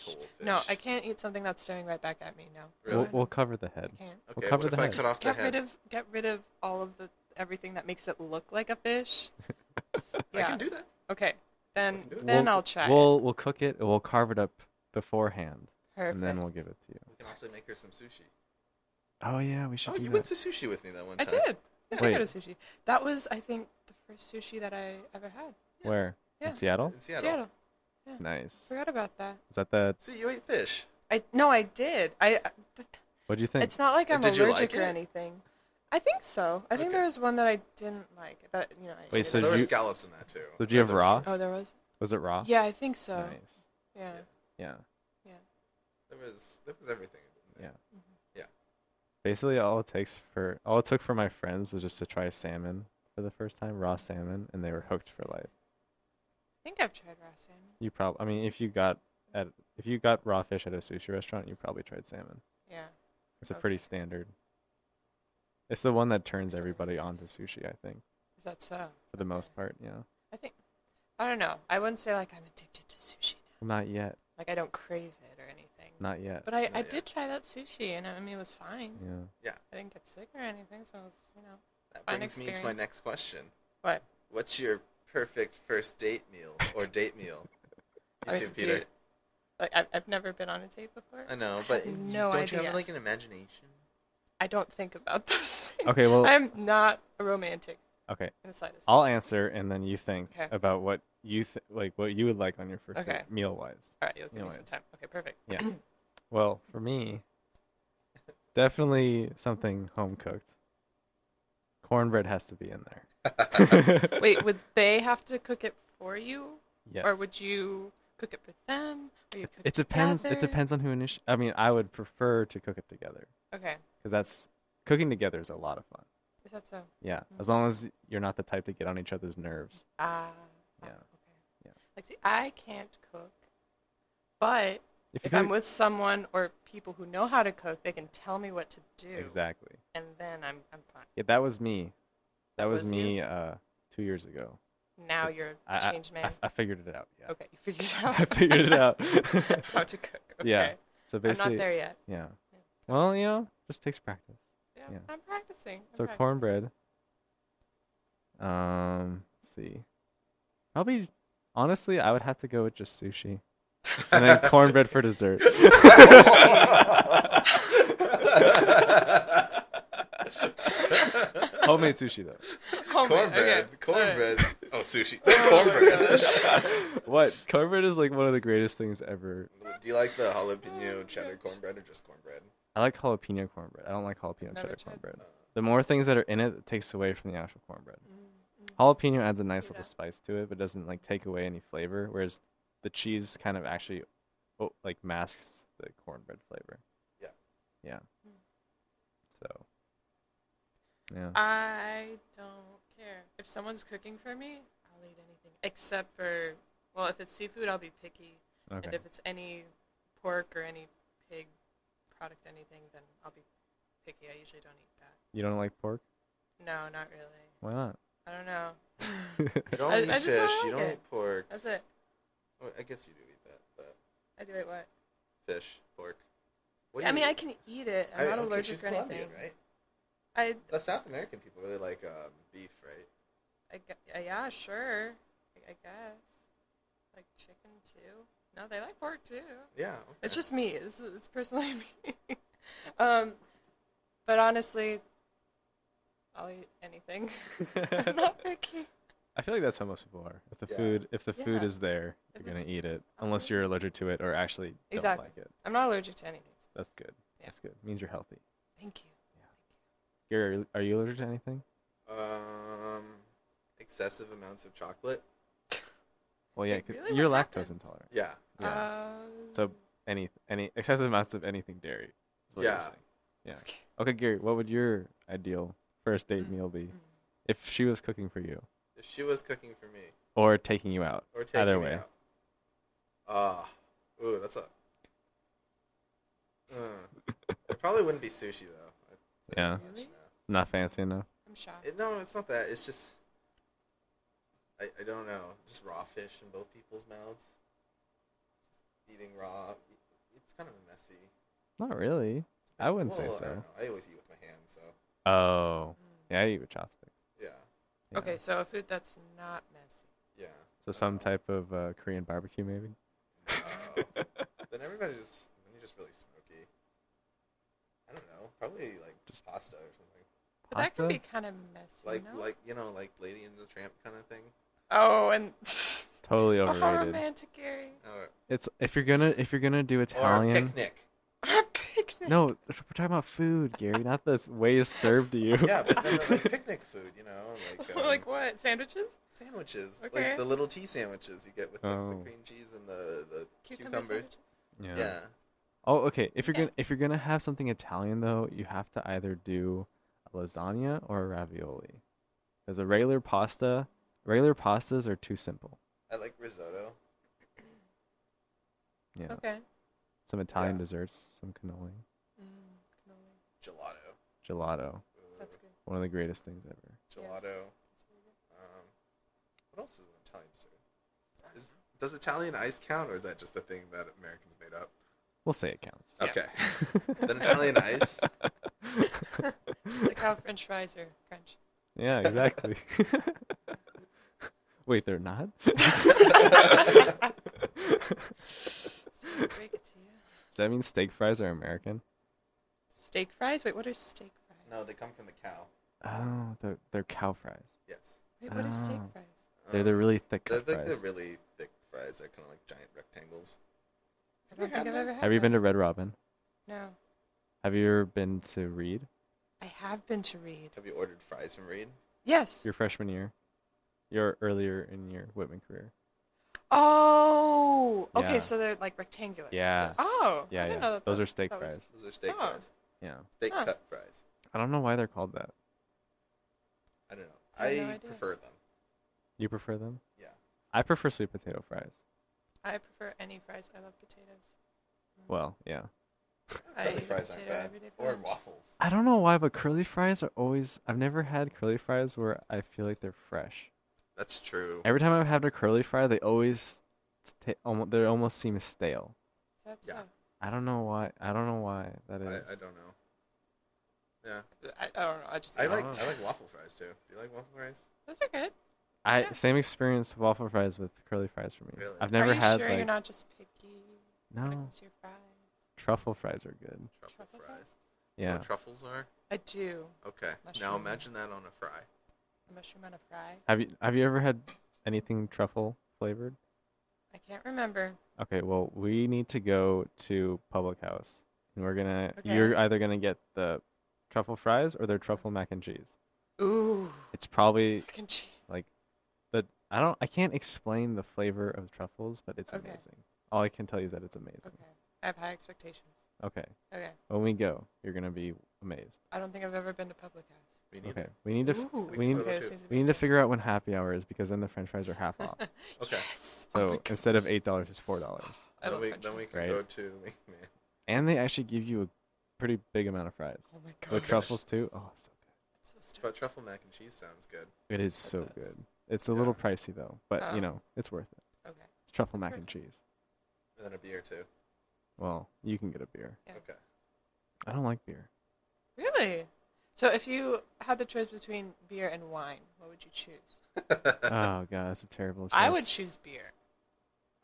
The whole fish. No, I can't eat something that's staring right back at me. No. Really? We'll cover the head. I can't. Okay, cover what the if I head. cut off the Get head? get rid of all of everything that makes it look like a fish. Just- I yeah. can do that. Okay. Then do it. I'll try. We'll cook it. We'll carve it up beforehand, Perfect. and then we'll give it to you. We can also make her some sushi. Oh yeah, we should Oh, do you that. went to sushi with me that one I time. did. I did Wait. go to sushi. That was, I think, the first sushi that I ever had. Where? Yeah. In Seattle? In Seattle. Seattle. Nice. Forgot about that. Is that the? See, you ate fish. I did. What do you think? It's not like I'm Did you allergic like or it? anything. I think so. I think Okay. there was one that I didn't like. That I Wait, ate so it. there were you- scallops in that too. so did you have There was raw? shrimp. Oh, there was. Was it raw? Yeah, I think so. Nice. Yeah. Yeah. There was everything. in Yeah. there. Basically, all it took for my friends was just to try salmon for the first time, raw salmon, and they were hooked for life. I think I've tried raw salmon. I mean, if you got raw fish at a sushi restaurant, you probably tried salmon. Yeah. It's a Okay. pretty standard. It's the one that turns everybody onto sushi, I think, Is that so? for the Okay. most part. Yeah. I don't know. I wouldn't say like I'm addicted to sushi now. Not yet. Like I don't crave it or anything. Not yet. But I Not yet. did try that sushi, and I mean it was fine. Yeah. I didn't get sick or anything, so it was, That Fun brings me to my experience. next question. What? What's your perfect first date meal or date meal? You I too, mean, Peter. dude, like I've never been on a date before. I know, so but have no don't you idea. have like an imagination? I don't think about those things. Okay. Well. I'm not a romantic Okay. in the slightest. I'll answer, and then you think Okay. about what you what you would like on your first Okay. date, meal wise. All right, you'll give me some Anyways. time. Okay, perfect. Yeah. Well, for me, definitely something home cooked. Cornbread has to be in there. Wait, would they have to cook it for you, Yes. or would you cook it for them, or you cook It depends. It together? depends on who I mean, I would prefer to cook it together Okay, because cooking together is a lot of fun. is that so? Yeah, Mhm. as long as you're not the type to get on each other's nerves. Yeah. Yeah. Okay. Yeah. Like, see, I can't cook, but If you if I'm cook- with someone or people who know how to cook, they can tell me what to do, exactly. and then I'm fine. Yeah, that was me. That was was you? me 2 years ago. Now you're a changed man. I figured it out. Yeah. Okay, you figured it out. I figured it out. How to cook. Okay. Yeah. So I'm basically, not there yet. yeah. Yeah. Well, just takes practice. Yeah, yeah. I'm practicing. So cornbread. Let's see. Probably, honestly, I would have to go with just sushi, and then cornbread for dessert. Homemade sushi though. Oh, Cornbread. okay. Cornbread. Oh, sushi. Oh my Cornbread. What? Cornbread is like one of the greatest things ever. Do you like the jalapeno cheddar cornbread or just cornbread? I like jalapeno cornbread. I don't like jalapeno Never cheddar tried cornbread. Uh, The more things that are in it, it takes away from the actual cornbread. Mm. Jalapeno adds a nice See little that. spice to it, but doesn't like take away any flavor. Whereas the cheese kind of actually, like masks the cornbread flavor. Yeah. Yeah. Mm. So. Yeah. I don't care. If someone's cooking for me, I'll eat anything. Except for, well, if it's seafood, I'll be picky. And Okay. if it's any pork or any pig product, anything, then I'll be picky. I usually don't eat that. You don't like pork? No, not really. Why not? I don't know. You don't I eat just fish. don't You like don't it. eat pork. That's it. Well, I guess you do eat that, but I do it what? fish, pork. What do I you mean, I eat? can eat it. I'm not okay, allergic she's or anything. Colombian, right? I, The South American people really like beef, right? yeah, sure. I guess. Like chicken too. No, they like pork too. Yeah. Okay. It's just me. It's personally me. But honestly, I'll eat anything. I'm not picky. I feel like that's how most people are. If the Yeah. food Yeah. is there, If you're gonna it's- eat it, unless you're allergic to it or actually don't Exactly. like it. I'm not allergic to anything. That's good. Yeah. That's good. Means you're healthy. Thank you. Gary, are you allergic to anything? Excessive amounts of chocolate. Well, yeah, Like, 'cause really? you're What lactose happens? intolerant. Yeah. Yeah. So any excessive amounts of anything dairy. Is what you're Yeah. saying. Yeah. Okay, Gary, what would your ideal first date meal be if she was cooking for you If she was cooking for me or taking you out? or taking Either me way. out. Ooh, that's a. It probably wouldn't be sushi though. Yeah. Really? Not fancy enough. I'm shocked. No, it's not that. It's just. I don't know. Just raw fish in both people's mouths. Eating raw. It's kind of messy. Not really. I wouldn't say Well, I so. don't know. I always eat with my hands, so Oh, Mm. yeah, I eat with chopsticks. yeah. Yeah. Okay, so a food that's not messy. Yeah. So some type of Korean barbecue, maybe. Then everybody just really smoky. I don't know. Probably like just pasta or something. But that can Pasta? be kind of messy. Like no? like Lady and the Tramp kind of thing. Oh, and Totally oh, how overrated. romantic, Gary. Or, It's if you're gonna do or Italian. picnic. Picnic. No, we're talking about food, Gary, not the way it's served to you. Yeah, but then like picnic food, like Like what? Sandwiches? sandwiches, Okay. like the little tea sandwiches you get with the Oh. cream cheese and the Cucumber cucumber. sandwiches? Yeah. Oh, okay. If you're Yeah. gonna have something Italian though, you have to either do a lasagna or a ravioli. Because regular pastas are too simple. I like risotto. Yeah. Okay. Some Italian Yeah. desserts, some cannoli, Cannoli. Gelato. gelato, Ooh, That's good. one of the greatest things ever. Gelato. That's really good. What else is an Italian dessert? Does Italian ice count, or is that just a thing that Americans made up? We'll say it counts. Yeah. Okay. Then Italian ice. Like how French fries are French. Yeah, exactly. Wait, they're not? Sorry to break it to you. Does that mean steak fries are American? Steak fries? Wait, what are steak fries? No, they come from the cow. Oh, they're cow fries. Yes. Wait, what are steak Oh. fries? They're the really thick They're cut like the fries. really thick fries. They're kind of like giant rectangles. I don't think I've ever had Have you been to them. Red Robin? No. Have you ever been to Reed? I have been to Reed. Have you ordered fries from Reed? Yes. Your freshman year? Your earlier in your Whitman career? Oh. Okay, Yeah. so they're like rectangular. Yeah. Yes. Oh. I Yeah, didn't yeah. know that Those that- are steak that was- fries. Those are steak Oh. fries. Yeah. Steak Huh. cut fries. I don't know why they're called that. I don't know. I have no I idea. prefer them. You prefer them? Yeah. I prefer sweet potato fries. I prefer any fries. I love potatoes. Well, yeah. I Curly eat fries aren't potato bad. every day for Or lunch. waffles. I don't know why, but curly fries are always. I've never had curly fries where I feel like they're fresh. That's true. Every time I've had a curly fry, they always, they almost seem stale. That's Yeah. I don't know why. I don't know why that is. I don't know. Yeah. I don't know. I just I eat like don't I know. like waffle fries too. Do you like waffle fries? those are good. Yeah. Same experience waffle fries with curly fries for me. Really? I've never are you had sure like you're not just picky when it no comes to your fries? truffle fries are good. Truffle Truffle fries. fries? You know Yeah. what truffles are? I do. Okay. Now Mushrooms. imagine that on a fry. A mushroom on a fry. Have you ever had anything truffle flavored? I can't remember. Okay, well, we need to go to Public House, and we're gonna. Okay. You're either gonna get the truffle fries or their truffle mac and cheese. Ooh. It's probably Mac and cheese. like the. I can't explain the flavor of truffles, but it's Okay. amazing. All I can tell you is that it's amazing. Okay. I have high expectations. Okay, Okay. when we go, you're gonna be amazed. I don't think I've ever been to Public House. Me neither. Okay, we need to. Ooh. We need. go Okay, too. this seems to We be need to good. figure out when happy hour is because then the French fries are half off. Okay. Yes. Oh my So God. instead of $8, it's $4, I Then love we French then we fries. can Right. go to man. and they actually give you a pretty big amount of fries Oh my God. with truffles too. Oh, so I'm so But stoked. truffle mac and cheese sounds good. good. It is It so does. good. It's a little pricey though, but Oh. you know it's worth it. Okay. It's truffle It's mac worth and it. cheese. And then a beer too. Well, you can get a beer. Yeah. Okay. I don't like beer. Really? So if you had the choice between beer and wine, what would you choose? Oh god, that's a terrible choice. I would choose beer.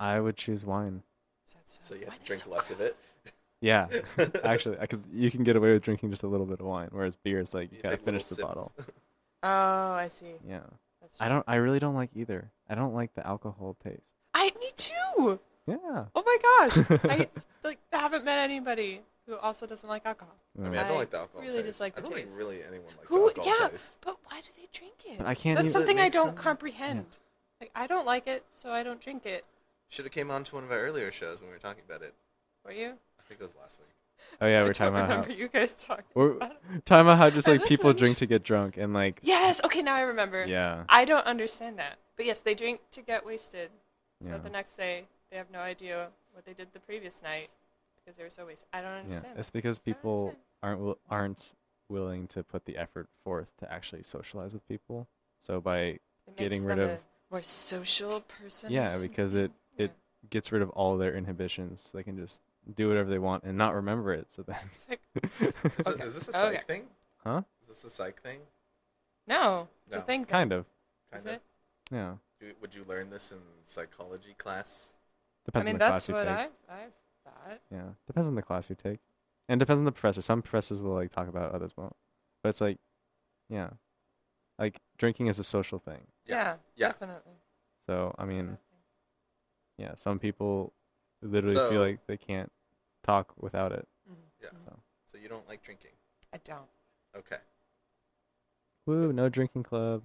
I would choose wine. Is that So you have wine to is drink so less of gross. it. Yeah, actually, because you can get away with drinking just a little bit of wine, whereas beer is like you gotta take finish the little bottle. sips. Oh, I see. Yeah, That's I true. don't. I really don't like either. I don't like the alcohol taste. Me too. Yeah. Oh my gosh. I like haven't met anybody who also doesn't like alcohol. I mean, Yeah. I don't I like the alcohol really taste. dislike I the don't think taste. really anyone likes Who? alcohol Yeah, taste. but why do they drink it? But I can't. That's Even, something I makes don't them- comprehend. Like I don't like it, so I don't drink it. Should have came on to one of our earlier shows when we were talking about it. Were you? I think it was last week. Oh yeah, I we're don't talking about how. remember you guys talking. We're about it. talking about how just I like people listened. drink to get drunk and like. Yes. Okay, now I remember. Yeah. I don't understand that, but yes, they drink to get wasted. So Yeah. the next day, they have no idea what they did the previous night because they were so wasted. I don't Yeah, understand. it's that. because I don't people understand. aren't willing to put the effort forth to actually socialize with people. So by It getting makes rid them of- a more social person. or yeah, because something. it gets rid of all their inhibitions. So they can just do whatever they want and not remember it. So then, It's like, Is, Okay. is this a psych Okay. thing? huh? Is this a psych thing? no, it's No. a thing. Kind of. Is Kind of. it? Yeah. Would you learn this in psychology class? I Depends mean, on the that's class you what take. I've thought. Yeah, depends on the class you take, and depends on the professor. Some professors will like talk about it, others won't. But it's like, yeah, like drinking is a social thing. Yeah, Yeah. definitely. So I That's what mean, think. yeah, some people literally So- feel like they can't talk without it. Mhm. Yeah. Mhm. So you don't like drinking? I don't. Okay. Woo, no drinking club.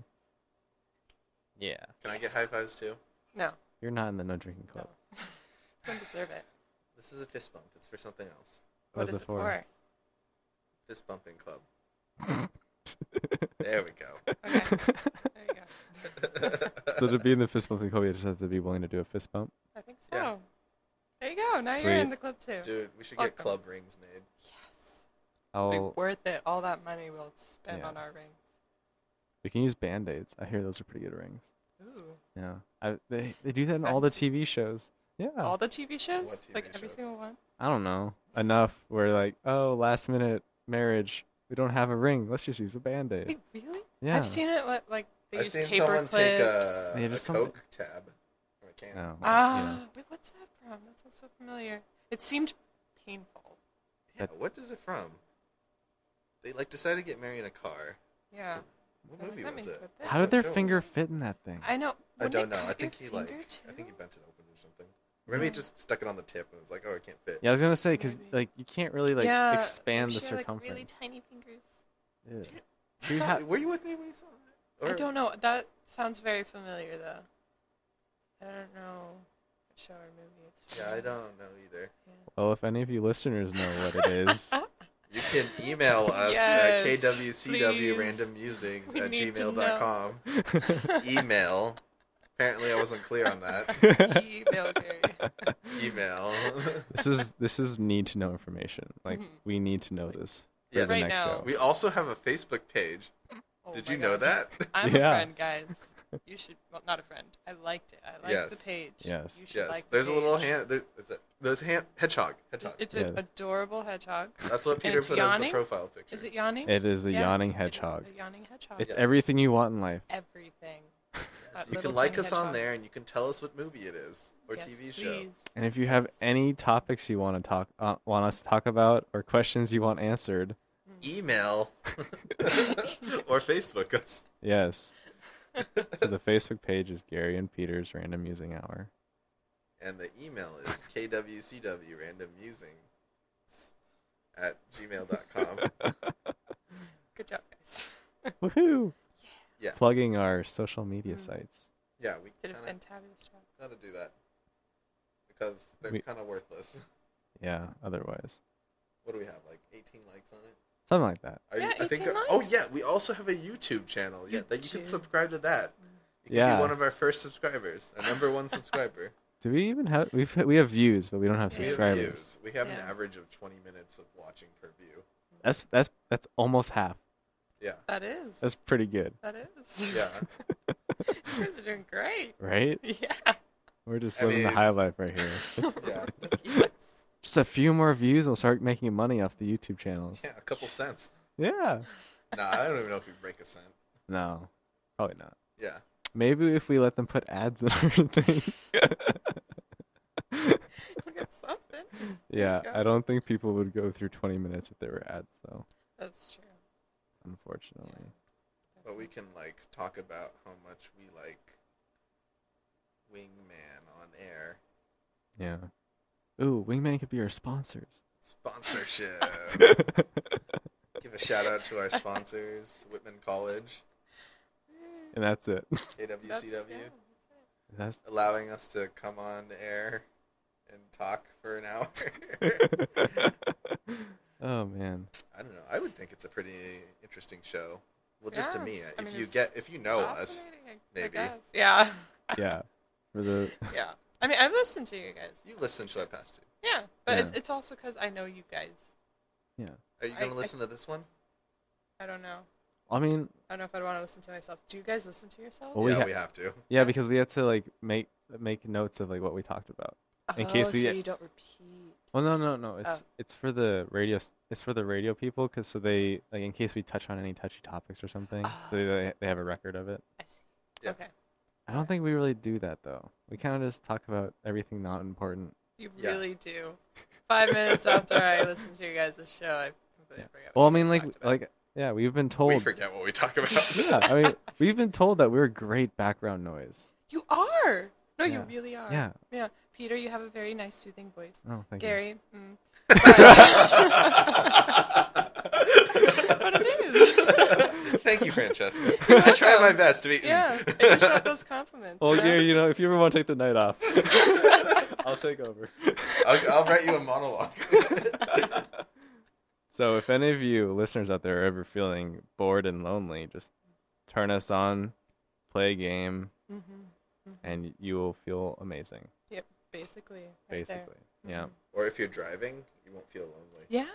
Yeah, Can I get high fives too? No, you're not in the no drinking club. no. Don't deserve it. This is a fist bump. It's for something else. What is it for? Fist bumping club. There we go. Okay. There you go. So to be in the fist bumping club, you just have to be willing to do a fist bump. I think so. Yeah. There you go. Now you're Sweet. in the club too. Dude, we should Welcome. get club rings made. Yes. I'll, Be worth it. All that money we'll spend Yeah. on our rings. we can use band-aids. I hear those are pretty good rings. Ooh. Yeah. They do that in all the Fancy. TV shows. Yeah. All the TV shows? What TV like every shows? single one? I don't know. Enough where like, oh, last minute marriage. We don't have a ring. Let's just use a band-aid. Wait, really? Yeah. I've seen it. Like they I've use seen paper someone clips. take a, Yeah, a just Coke tab from a can. Oh, Ah, wait, what's that from? That sounds so familiar. It seemed painful. Yeah, what is it from? They like decided to get married in a car. Yeah. What Like, movie that was makes it? good How did their What show was finger it? fit in that thing? I know. I Wouldn't don't it know. cut I your think he finger, I think he too? bent it open or something. Or maybe he Yeah. just stuck it on the tip and was like, "Oh, it can't fit." Yeah, I was gonna say because Maybe. like you can't really like Yeah, expand maybe the she had, circumference. Like, really tiny fingers. Yeah. You You saw- ha- were you with me when you saw that? I don't know. That sounds very familiar, though. I don't know what show or movie it's Yeah, from. I don't know either. Well, if any of you listeners know what it is, You can email us Yes, at kwcwrandommusings We at need to gmail.com. Email. Apparently, I wasn't clear on that. Email Gary. Email. this is need to know information. Like Mhm. we need to know this for Yes. the Right next now. show. We also have a Facebook page. Oh Did my you know gosh. that? I'm Yeah. a friend, guys. You should. Well, not a friend. I liked it. I liked Yes. the page. Yes. You should Yes. like the There's a little page. hand. There's a hedgehog. Hedgehog. It's Yeah. an adorable hedgehog. That's what and Peter it's put as the yawning? profile picture. Is it yawning? It is a Yes, yawning it is hedgehog. a yawning hedgehog. It's Yes. everything you want in life. Everything. Yes. That You little can like tiny us on hedgehog. there, and you can tell us what movie it is or Yes, TV show. please. And if you have any topics you want to want us to talk about, or questions you want answered, Email or Facebook us. yes. So the Facebook page is Gary and Peter's Random Musing Hour. And the email is kwcwrandommusings at gmail.com. Good job, guys. Woohoo! Yes. Plugging our social media Mm. sites. Yeah, we Did a kind of fantabulous job. gotta do that because they're We- kind of worthless. Yeah, otherwise. What do we have? Like 18 likes on it? Something like that. Are Yeah, I think 18 Oh likes. yeah, we also have a YouTube channel. Yeah, that you can YouTube. subscribe to that. You can Yeah. be one of our first subscribers, a #1 subscriber. Do we even have we have views, but we don't have Yeah. We have subscribers. views. We have an Yeah. average of 20 minutes of watching per view. That's almost half. Yeah. That is. That's pretty good, That is. Yeah. You guys are doing great. right? Yeah. We're just I living the mean- high life right here. Yeah. Yes. Just a few more views, and we'll start making money off the YouTube channels. Yeah, a couple cents. Yeah. Nah, I don't even know if we break a cent. No, probably not. Yeah. Maybe if we let them put ads in our thing. We got something. Yeah, go. I don't think people would go through 20 minutes if there were ads, though. That's true. Unfortunately. But we can like talk about how much we like Wingman on air. Yeah. Ooh, Wingman could be our sponsors. Sponsorship. Give a shout out to our sponsors, Whitman College, And that's it. KWCW, That's, yeah, That's allowing us to come on air and talk for an hour. Oh man. I don't know. I would think it's a pretty interesting show. Well, just to me, Yes, I mean, if you know us, fascinating, I maybe. guess. Yeah. Yeah. For the Yeah. I mean, I've listened to you guys. you listen to I Passed To. Yeah, but Yeah. it's also because I know you guys. Are you I- gonna listen to this one? I don't know. I mean, I don't know if I'd want to listen to myself. Do you guys listen to yourselves? Well, we yeah, ha- we have to. yeah, because we had to like make notes of like what we talked about. in case we- so you don't repeat. Well, no. It's Oh. it's for the radio. It's for the radio people, because so they like in case we touch on any touchy topics or something, so they have a record of it. I see. Yeah. Okay. I don't think we really do that though. We kind of just talk about everything not important. You Yeah. really do. 5 minutes after I listen to you guys' show, I completely forget. Well, I what you mean, guys like talked about. like yeah, we've been told. We forget what we talk about. Yeah, I mean, we've been told that we're great background noise. You are. No, you Yeah. really are. Yeah. Yeah. Peter, you have a very nice, soothing voice. Oh, thank Gary. But it is. Thank you, Francesca. I try my best to be. Yeah. I just shot those compliments. you. Well, you know? Gary, if you ever want to take the night off, I'll take over. I'll write you a monologue. So if any of you listeners out there are ever feeling bored and lonely, just turn us on, play a game, and you will feel amazing. Yep, basically. Right Basically, yeah, Or if you're driving, you won't feel lonely. Yeah.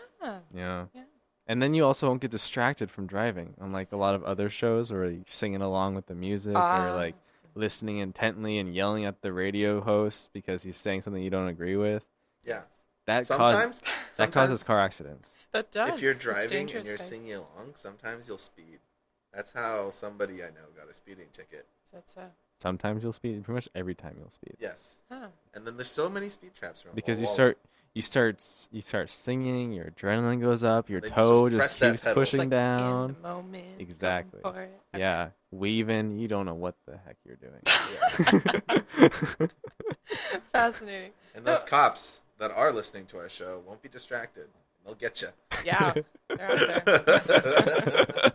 yeah. Yeah. And then you also won't get distracted from driving, unlike a lot of other shows where you're singing along with the music or like listening intently and yelling at the radio host because he's saying something you don't agree with. Yeah. That Sometimes causes car accidents. That does. if you're It's driving and dangerous, you're guys. singing along, sometimes you'll speed. That's how somebody I know got a speeding ticket. That's Sometimes you'll speed. Pretty much every time you'll speed. Yes. huh. And then there's so many speed traps around. Because Wall- you start singing, your adrenaline goes up, your Then you toe just just press that keeps pedal. It's pushing like down. in the moment. going Exactly. for it. Yeah, weaving. You don't know what the heck you're doing. Fascinating. And those cops that are listening to our show won't be distracted. They'll get you. Yeah, they're out there.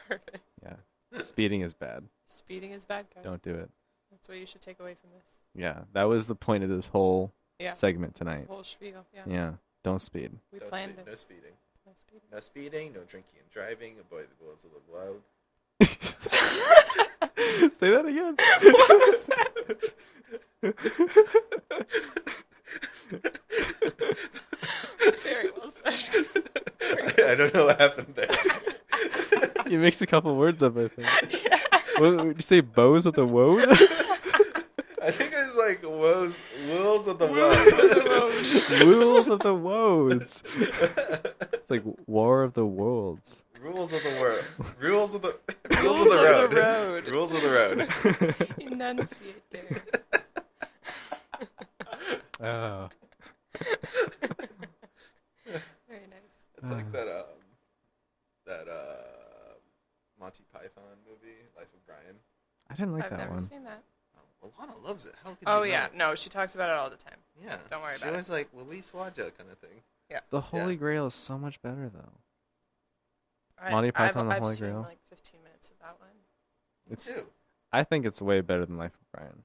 Perfect. Yeah, speeding is bad. Speeding is bad, guys. Don't do it. That's what you should take away from this. Yeah, that was the point of this whole Yeah. segment This tonight. whole spiel. Yeah. Yeah, don't speed. We No planned speed- this. No speeding. No speeding. No speeding, no drinking and driving. Avoid the rules of the road. Say that again. What Very well said. I don't know what happened there. You mixed a couple words up, I think. Yeah. What did you say? Bows with a woad? I think it's like woes of the Rules of the road. Rules of the woads. It's like War of the Worlds. Rules of the world. Rules of the Rules of the road. road. Rules of the road. Enunciate there. Oh. Very nice. It's like that Monty Python movie, Life of Brian. I didn't like I've that never one. seen that. Oh, Alana loves it. How could Oh you yeah, not? no, she talks about it all the time. Yeah. Don't worry She about it. always like Willy Swaja kind of thing. The Holy Grail is so much better, though. I've Monty Python and the Holy seen Grail? like 15 minutes of that one. It's. Too. I think it's way better than Life of Brian.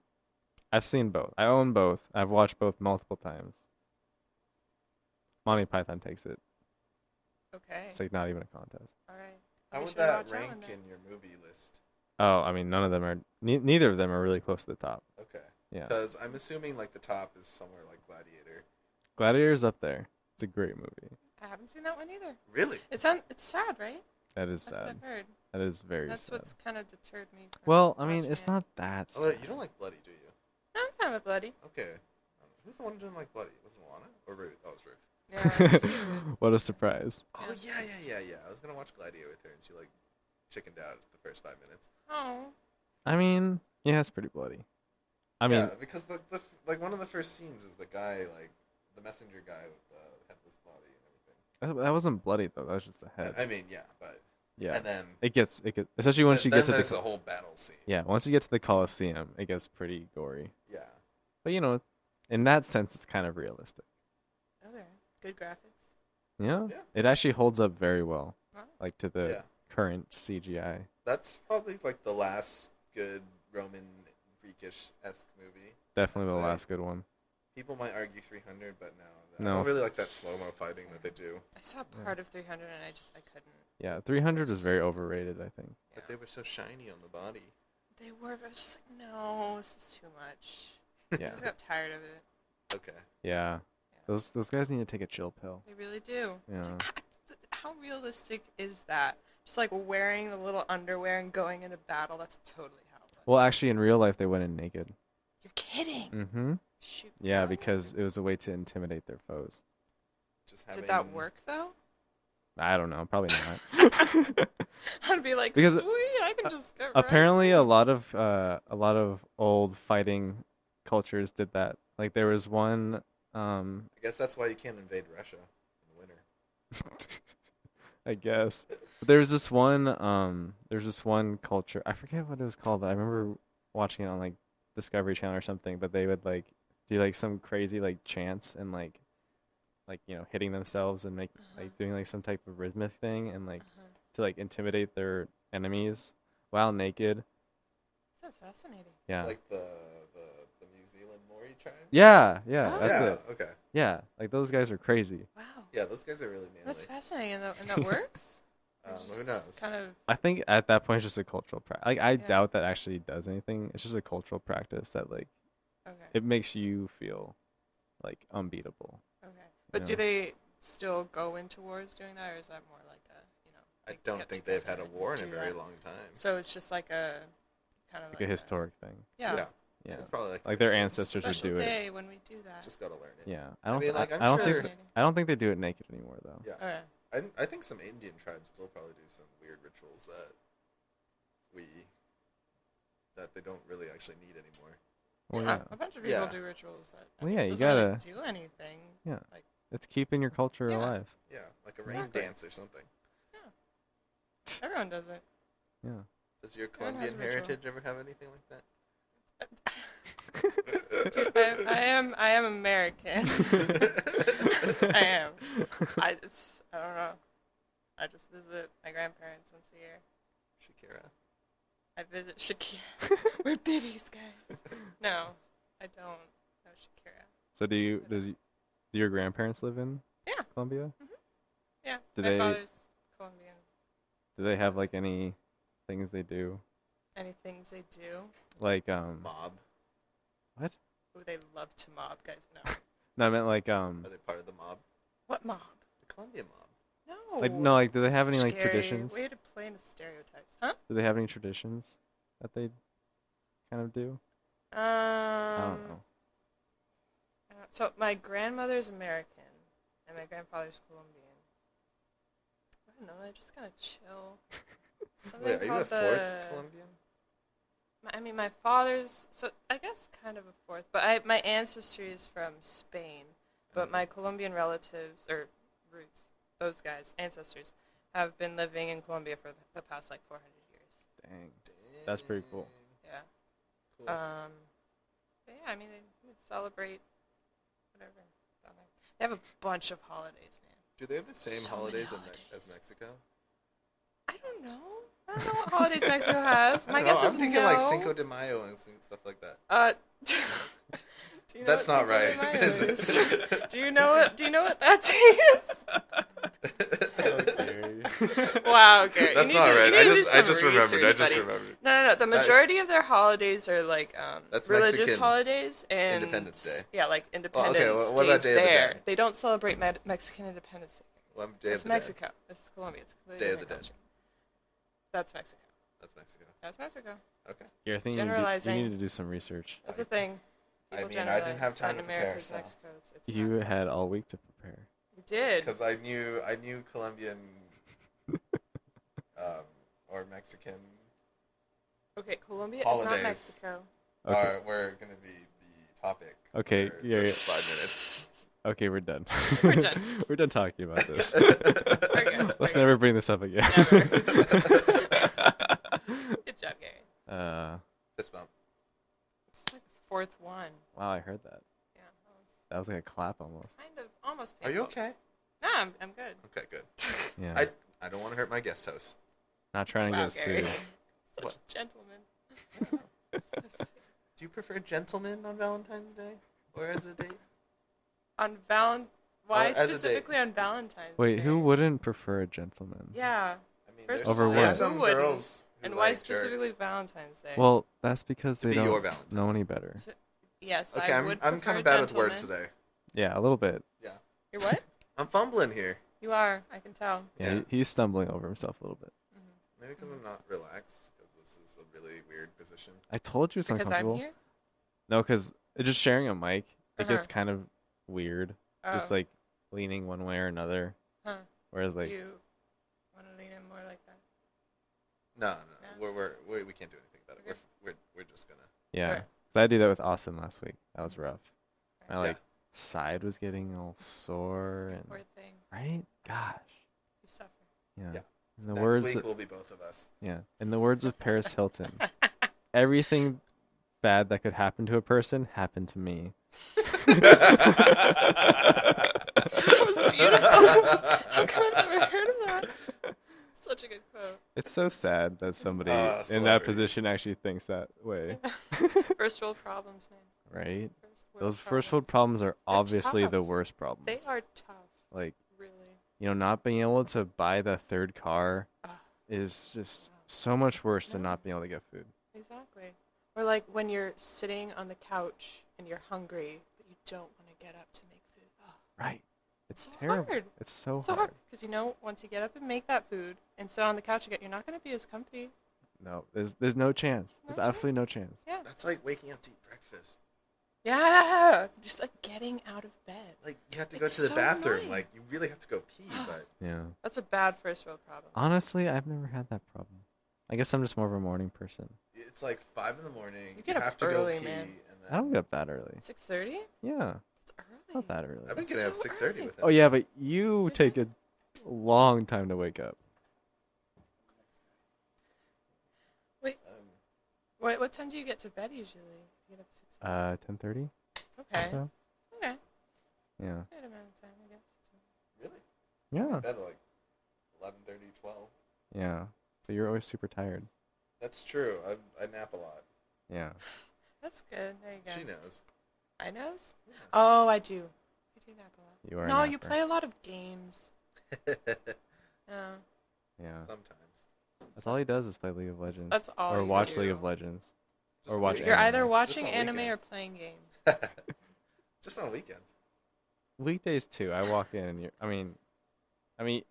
I've seen both. I own both. I've watched both multiple times. Monty Python takes it. Okay. It's like not even a contest. All right. How I'll be would sure to that watch rank one then. in your movie list? Oh, I mean, none of them are. Neither of them are really close to the top. Okay. Yeah. Because I'm assuming like the top is somewhere like Gladiator. Gladiator's up there. It's a great movie. I haven't seen that one either. Really? It's sad, right? That is That's what sad. I've heard. That is very That's sad. what's kind of deterred me. From Well, I mean, watching it's it. not that Oh, sad. you don't like Bloody, do you? No, I'm kind of bloody. Okay. Who's the one who didn't like Bloody? Was it Lana or Ruth? Oh, it was Ruth. Yeah. I haven't seen it. What a surprise. Oh yeah. I was gonna watch Gladiator with her, and she like chickened out at the first 5 minutes. Oh. I mean, yeah, it's pretty bloody. I mean, yeah, because the like one of the first scenes is the guy like the messenger guy with the headless body and everything. that wasn't bloody though. That was just a head. I mean, yeah, but Yeah. and then It gets especially once you then get to there's the a whole battle scene. yeah, once you get to the Colosseum, it gets pretty gory. Yeah. But you know, in that sense, it's kind of realistic. Okay. Good graphics. Yeah, Yeah. it actually holds up very well, Wow. like to the Yeah. current CGI. That's probably like the last good Roman Greekish-esque movie. Definitely the I'd say. last good one. People might argue 300, but I No. don't really like that slow-mo fighting that they do. I saw part of 300 and I couldn't. Yeah, 300 is very overrated, I think. Yeah. But they were so shiny on the body. They were, but I was just like, no, this is too much. I Yeah, just got tired of it. Okay. yeah. Those guys need to take a chill pill. They really do. Yeah. How realistic is that? Just like wearing the little underwear and going into battle. That's totally how it was. Well, actually, in real life, they went in naked. You're kidding. Mm-hmm. Shoot. Yeah, that's because amazing. it was a way to intimidate their foes. Just having Did that work though? I don't know, probably not. I'd be like, Because, sweet, I can just get right Apparently, to a it." lot of old fighting cultures did that. Like there was one. I guess that's why you can't invade Russia in the winter. I guess. But there's this one culture. I forget what it was called, but I remember watching it on like Discovery Channel or something. But they would like do like some crazy like chants and like you know hitting themselves and like doing like some type of rhythmic thing and like Uh-huh. to like intimidate their enemies while naked. That's fascinating. Yeah. Like the Leland Mori tribe? Yeah, Oh. that's yeah, it. okay. Yeah, like those guys are crazy. Wow. Yeah, those guys are really manly. That's fascinating, and that works. Or Who just knows? Kind of. I think at that point it's just a cultural practice. Like I Yeah. doubt that actually does anything. It's just a cultural practice that like Okay. it makes you feel like unbeatable. Okay. But Yeah. do they still go into wars doing that, or is that more like a, I they don't get think they've had a together war in a and do very that? long time. So it's just like a kind of Like a historic thing. Yeah. Yeah. It's probably like Like their ritual. ancestors would Special do it. day when we do that. Just gotta learn it. Yeah. I mean, like, I'm I don't sure- think I don't think they do it naked anymore though. Yeah. Okay. I think some Indian tribes still probably do some weird rituals that they don't really actually need anymore. Well, yeah, yeah. a bunch of people Yeah. do rituals that. Well, mean, yeah, it you doesn't really gotta- do anything. Yeah. Like, It's keeping your culture Yeah. alive. Yeah, like a rain Exactly. dance or something. everyone does it. Yeah. Does your Everyone has a Colombian ritual. heritage ever have anything like that? Dude, I am American. I am. I don't know. I just visit my grandparents once a year. Shakira. I visit Shakira. We're biddies, guys. No, I don't know Shakira. So do your grandparents live in Yeah. Colombia? Yeah, Do my they- father's Colombian. Do they have like any things they do? Any things they do? Like Mob. what? Oh, they love to mob, guys. No. No, I meant like Are they part of the mob? What mob? The Colombian mob. No. like no, like do they have any like Scary. traditions? Way to play into stereotypes, huh? Do they have any traditions that they kind of do? I don't know. So my grandmother's American, and my grandfather's Colombian. I don't know. They just kind of chill. Something Wait, are you a called fourth Colombian? I mean, my father's, so I guess kind of a fourth, but my ancestry is from Spain, but my Colombian relatives, or roots, those guys, ancestors, have been living in Colombia for the past, like, 400 years. Dang. That's pretty cool. Yeah. Cool. But yeah, I mean, they celebrate whatever down there. They have a bunch of holidays, man. Do they have the same so many holidays as holidays. Mexico? I don't know. I don't know what holidays Mexico has. My I don't guess know, is I'm thinking no. like Cinco de Mayo and stuff like that. Do you know That's what not Cinco de right, Mayo is it? is? Do you know what that day is? Wow, Gary. That's you need not to, right. You need I to do just some remembered. research, buddy. No. The majority of their holidays are like That's religious Mexican holidays and Independence Day. Yeah, like Independence what about Day Day of the there. Dead? They don't celebrate Mexican Independence Day. Well, Day It's of the Dead. Mexico. This is Colombia. It's a completely Day of the different Dead. culture. That's Mexico. That's Mexico. That's Mexico. Okay. Yeah, I think you Generalizing. need to do some research. That's a thing. I People mean, I didn't have generalize. time to Latin prepare, America's so. Mexico. It's You not. had all week to prepare. You did. Because I knew Colombian or Mexican Okay, Colombia is holidays. not Mexico. Okay. were going to be the topic. Okay, for yeah, this yeah. 5 minutes. Okay, we're done. We're done. We're done talking about this. good, Let's we're never bring this up again. Never. Good job, Gary. Fist bump. It's like the fourth one. Wow, I heard that. Yeah, That was like a clap almost. kind of almost Are painful. you okay? No, I'm good. Okay, good. Yeah. I don't want to hurt my guest host. Not trying to Wow, get Gary. sued. Such What? a gentleman. So sweet. Do you prefer gentlemen on Valentine's Day or as a date? On why as a date. specifically on Valentine's Wait, Day? who wouldn't prefer a gentleman? Yeah, I mean, First there's, Over there's what? some Who wouldn't? girls who and why like specifically jerks. Valentine's Day? Well, that's because To they be your don't Valentine's. know any better. Yes, Okay, I I'm would kind prefer of bad with gentlemen. words today. Yeah, a little bit. You're what? I'm fumbling here. You are. I can tell. Yeah, Yeah. he's stumbling over himself a little bit. Maybe because I'm not relaxed. Because this is a really weird position. I told you it's Because I'm uncomfortable. here. No, because just sharing a mic, it Uh-huh. gets kind of weird. Just Oh. like leaning one way or another. Huh. Whereas like, Do you want to lean in more like that? No, Yeah. we can't do anything about it. Okay. We're just gonna. yeah, Alright. 'cause I did that with Austin last week. That was rough. My Yeah. like side was getting all sore and Poor thing. right. Gosh. You suffer. Yeah. Yeah. In the Next words, week will be both of us. yeah. In the words of Paris Hilton, everything bad that could happen to a person happened to me. That was beautiful. How come I've never heard of that? Such a good quote. It's so sad that somebody in that Celebrities. position actually thinks that way. First world problems, man. right? First Those world first world problems are obviously the tough. worst problems. They are tough, Like, really. not being able to buy the third car Ugh, is just so much worse than No. not being able to get food. exactly. Or like when you're sitting on the couch and you're hungry, but you don't want to get up to make food. Oh, Right. It's so terrible. hard. It's so it's so hard. hard because once you get up and make that food and sit on the couch again, you're not going to be as comfy. No, there's no chance. No There's absolutely no chance. Yeah. That's like waking up to eat breakfast. Yeah. Just like getting out of bed. Like you have to It's go to the so bathroom. annoying. Like you really have to go pee, but Yeah. That's a bad first world problem. Honestly, I've never had that problem. I guess I'm just more of a morning person. it's like 5 in the morning. You get up have to early, go pee, man. and then I don't get up that early. 6:30? Yeah, It's early. not that early. I've been It's getting up so 6:30 early. with him. Oh yeah, but you Is take it? a long time to wake up. What time do you get to bed usually? You get up at 6. 10:30. Okay. So Okay. yeah, Good amount of time, I guess. Really? yeah, Bed at like 11:30, 12. yeah. So you're always super tired. That's true. I nap a lot. Yeah. That's good. There you go. She knows. I knows? Yeah. Oh, I do. I do nap a lot. You are. a No, you napper. play a lot of games. No. Yeah. Sometimes. That's all he does is play League of Legends. That's all or you watch do. League of Legends. Just Or on watch weekends. You're anime. either Just watching on anime or weekends. playing games. Just on weekends. Weekdays too. I walk in and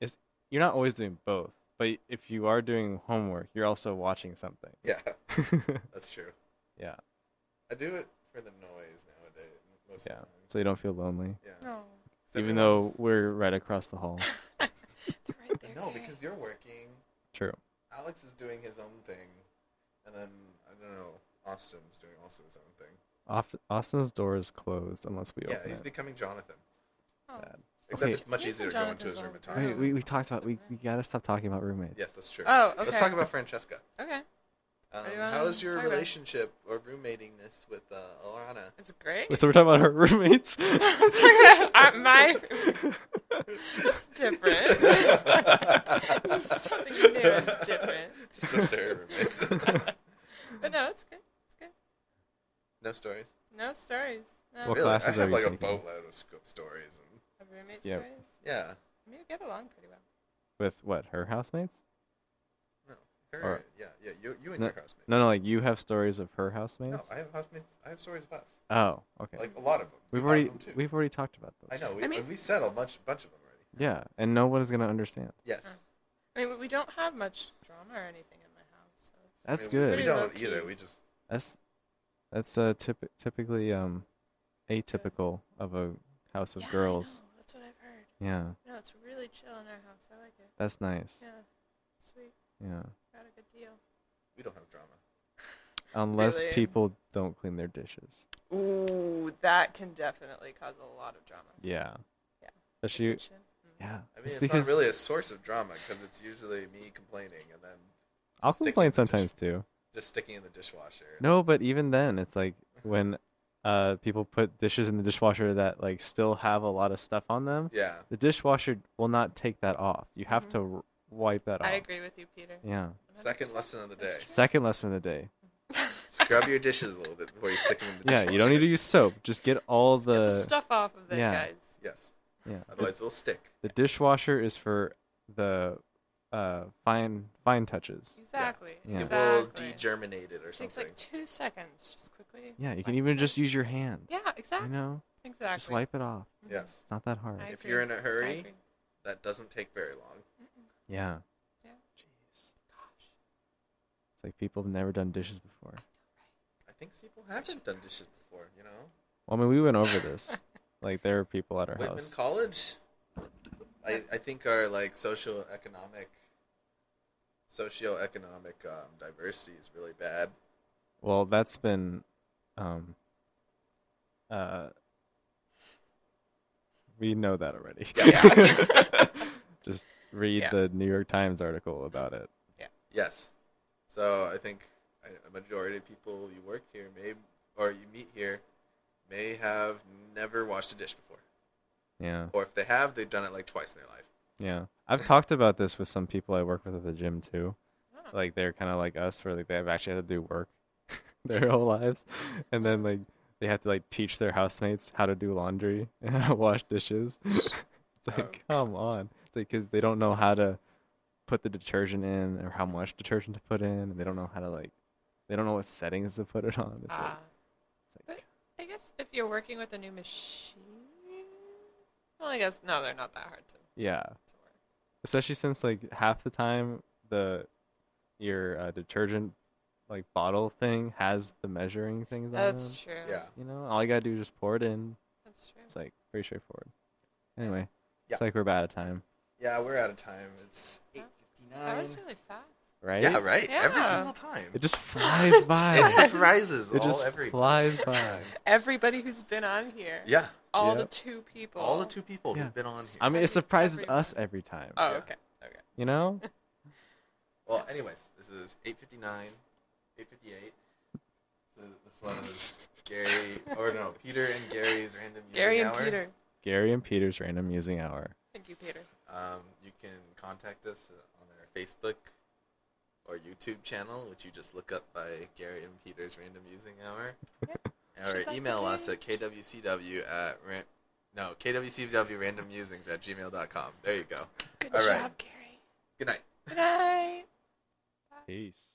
it's you're not always doing both. But if you are doing homework, you're also watching something. Yeah, that's true. Yeah. I do it for the noise nowadays. Most Yeah. of the time. So you don't feel lonely. Yeah. No. 'Cause Even though everyone's- we're right across the hall. They're right there. No, guys. because you're working. True. Alex is doing his own thing, and then I don't know. Austin's doing also his own thing. Austin's door is closed unless we Yeah, open he's it. becoming Jonathan. Oh. Sad. Except Okay. it's much He's in easier to go into Jonathan's his room own and talk. room. Wait, we talked about we gotta stop talking about roommates. Yes, that's true. Oh, okay. Let's talk about Francesca. Okay. What do you wanna How's your talk about? relationship or roommatingness with Alana? It's great. Wait, so we're talking about our roommates. My That's different. Something new and different. Just switch to her roommates. But no, it's good. It's good. No stories. No stories. No. What Really? classes I are have you like a taking? boatload of stories. And, Of roommate Yep. stories? yeah. I mean, we get along pretty well. With what? Her housemates? Her, Or- yeah. You and No- your housemate. No, like you have stories of her housemates. No, I have housemates. I have stories of us. Oh, okay. Like a lot of them. we've You already have them too. we've already talked about those. I know. I mean- We said a bunch of them already. Yeah, and no one is gonna understand. Yes. I mean, we don't have much drama or anything in my house. So it's That's I mean, good. We Pretty don't low-key. either. We just. That's typically atypical of a house of yeah, girls. I know. That's what I've heard. Yeah, No, it's really chill in our house. I like it. that's nice. Yeah. Sweet. Yeah, Got a good deal. We don't have drama. unless Really? people don't clean their dishes. Ooh, that can definitely cause a lot of drama. Yeah. Yeah. Especially, Kitchen. yeah. I mean, It's it's because not really a source of drama because it's usually me complaining and then I'll sticking complain in the dish- sometimes too. just sticking in the dishwasher. No, but even then, it's like when people put dishes in the dishwasher that like still have a lot of stuff on them. Yeah. The dishwasher will not take that off. You have Mhm. to wipe that off. I agree with you, Peter. Yeah. 2nd 100%. lesson of the day. That's true. Second lesson of the day. Scrub your dishes a little bit before you stick them in the Yeah, dishwasher. you don't need to use soap. Just get all Just get the the stuff off of it, yeah. guys. Yes. yeah. Otherwise, it'll stick. The dishwasher is for the fine touches. Exactly. Yeah. It will Exactly. degerminate it or It takes something. like 2 seconds, just quickly. Yeah, you can wipe even it. just use your hand. Yeah, exactly. You know, Exactly. just wipe it off. Mhm. Yes. It's not that hard. I If agree. you're in a I hurry, agree. that doesn't take very long. Mm-mm. Yeah. Yeah. Jeez. Gosh. It's like people have never done dishes before. I think people haven't done dishes before, you know? Well, I mean, we went over this. Like, there are people at our Whitman house. College, I think our like socioeconomic diversity is really bad. Well, that's been, uh, we know that already. Yeah. Just read Yeah. the New York Times article about it. Yes. So I think a majority of people you work here or you meet here may have never washed a dish before. Yeah. Or if they have, they've done it like twice in their life. Yeah. I've talked about this with some people I work with at the gym too. Oh. Like they're kind of like us, where like they've actually had to do work their whole lives, and then like they have to like teach their housemates how to do laundry and how to wash dishes. It's like, come on. It's like, because they don't know how to put the detergent in or how much detergent to put in, and they don't know how to like, they don't know what settings to put it on. It's like, it's like I guess if you're working with a new machine, well, I guess no, they're not that hard to yeah. work. Especially since like half the time your detergent like bottle thing has the measuring things on That's it. true. Yeah. You know, all you gotta do is just pour it in. That's true. It's like very straightforward. Anyway, Yeah. it's like we're about out of time, Yeah, we're out of time. It's That 8:59. was really fast. right? Yeah, right. Every Yeah. single time. It just flies by. It surprises It all just everybody. flies by. Everybody who's been on here. Yeah, All the Yep. 2 people. all the 2 people Yeah. who've been on here. I mean, it surprises Everyone. us every time. Oh, Yeah. okay. Okay. You know? Well, anyways, this is 8:59, 8:58. So this one is Gary, or no, Peter and Gary's random music Gary and hour. Peter. Gary and Peter's random musing hour. Thank you, Peter. You can contact us on our Facebook or YouTube channel, which you just look up by Gary and Peter's Random Musing Hour. Or Should like email the us at kwcw@gmail.com. There you go. Good All right. job, Gary. Good night. Good night. Peace.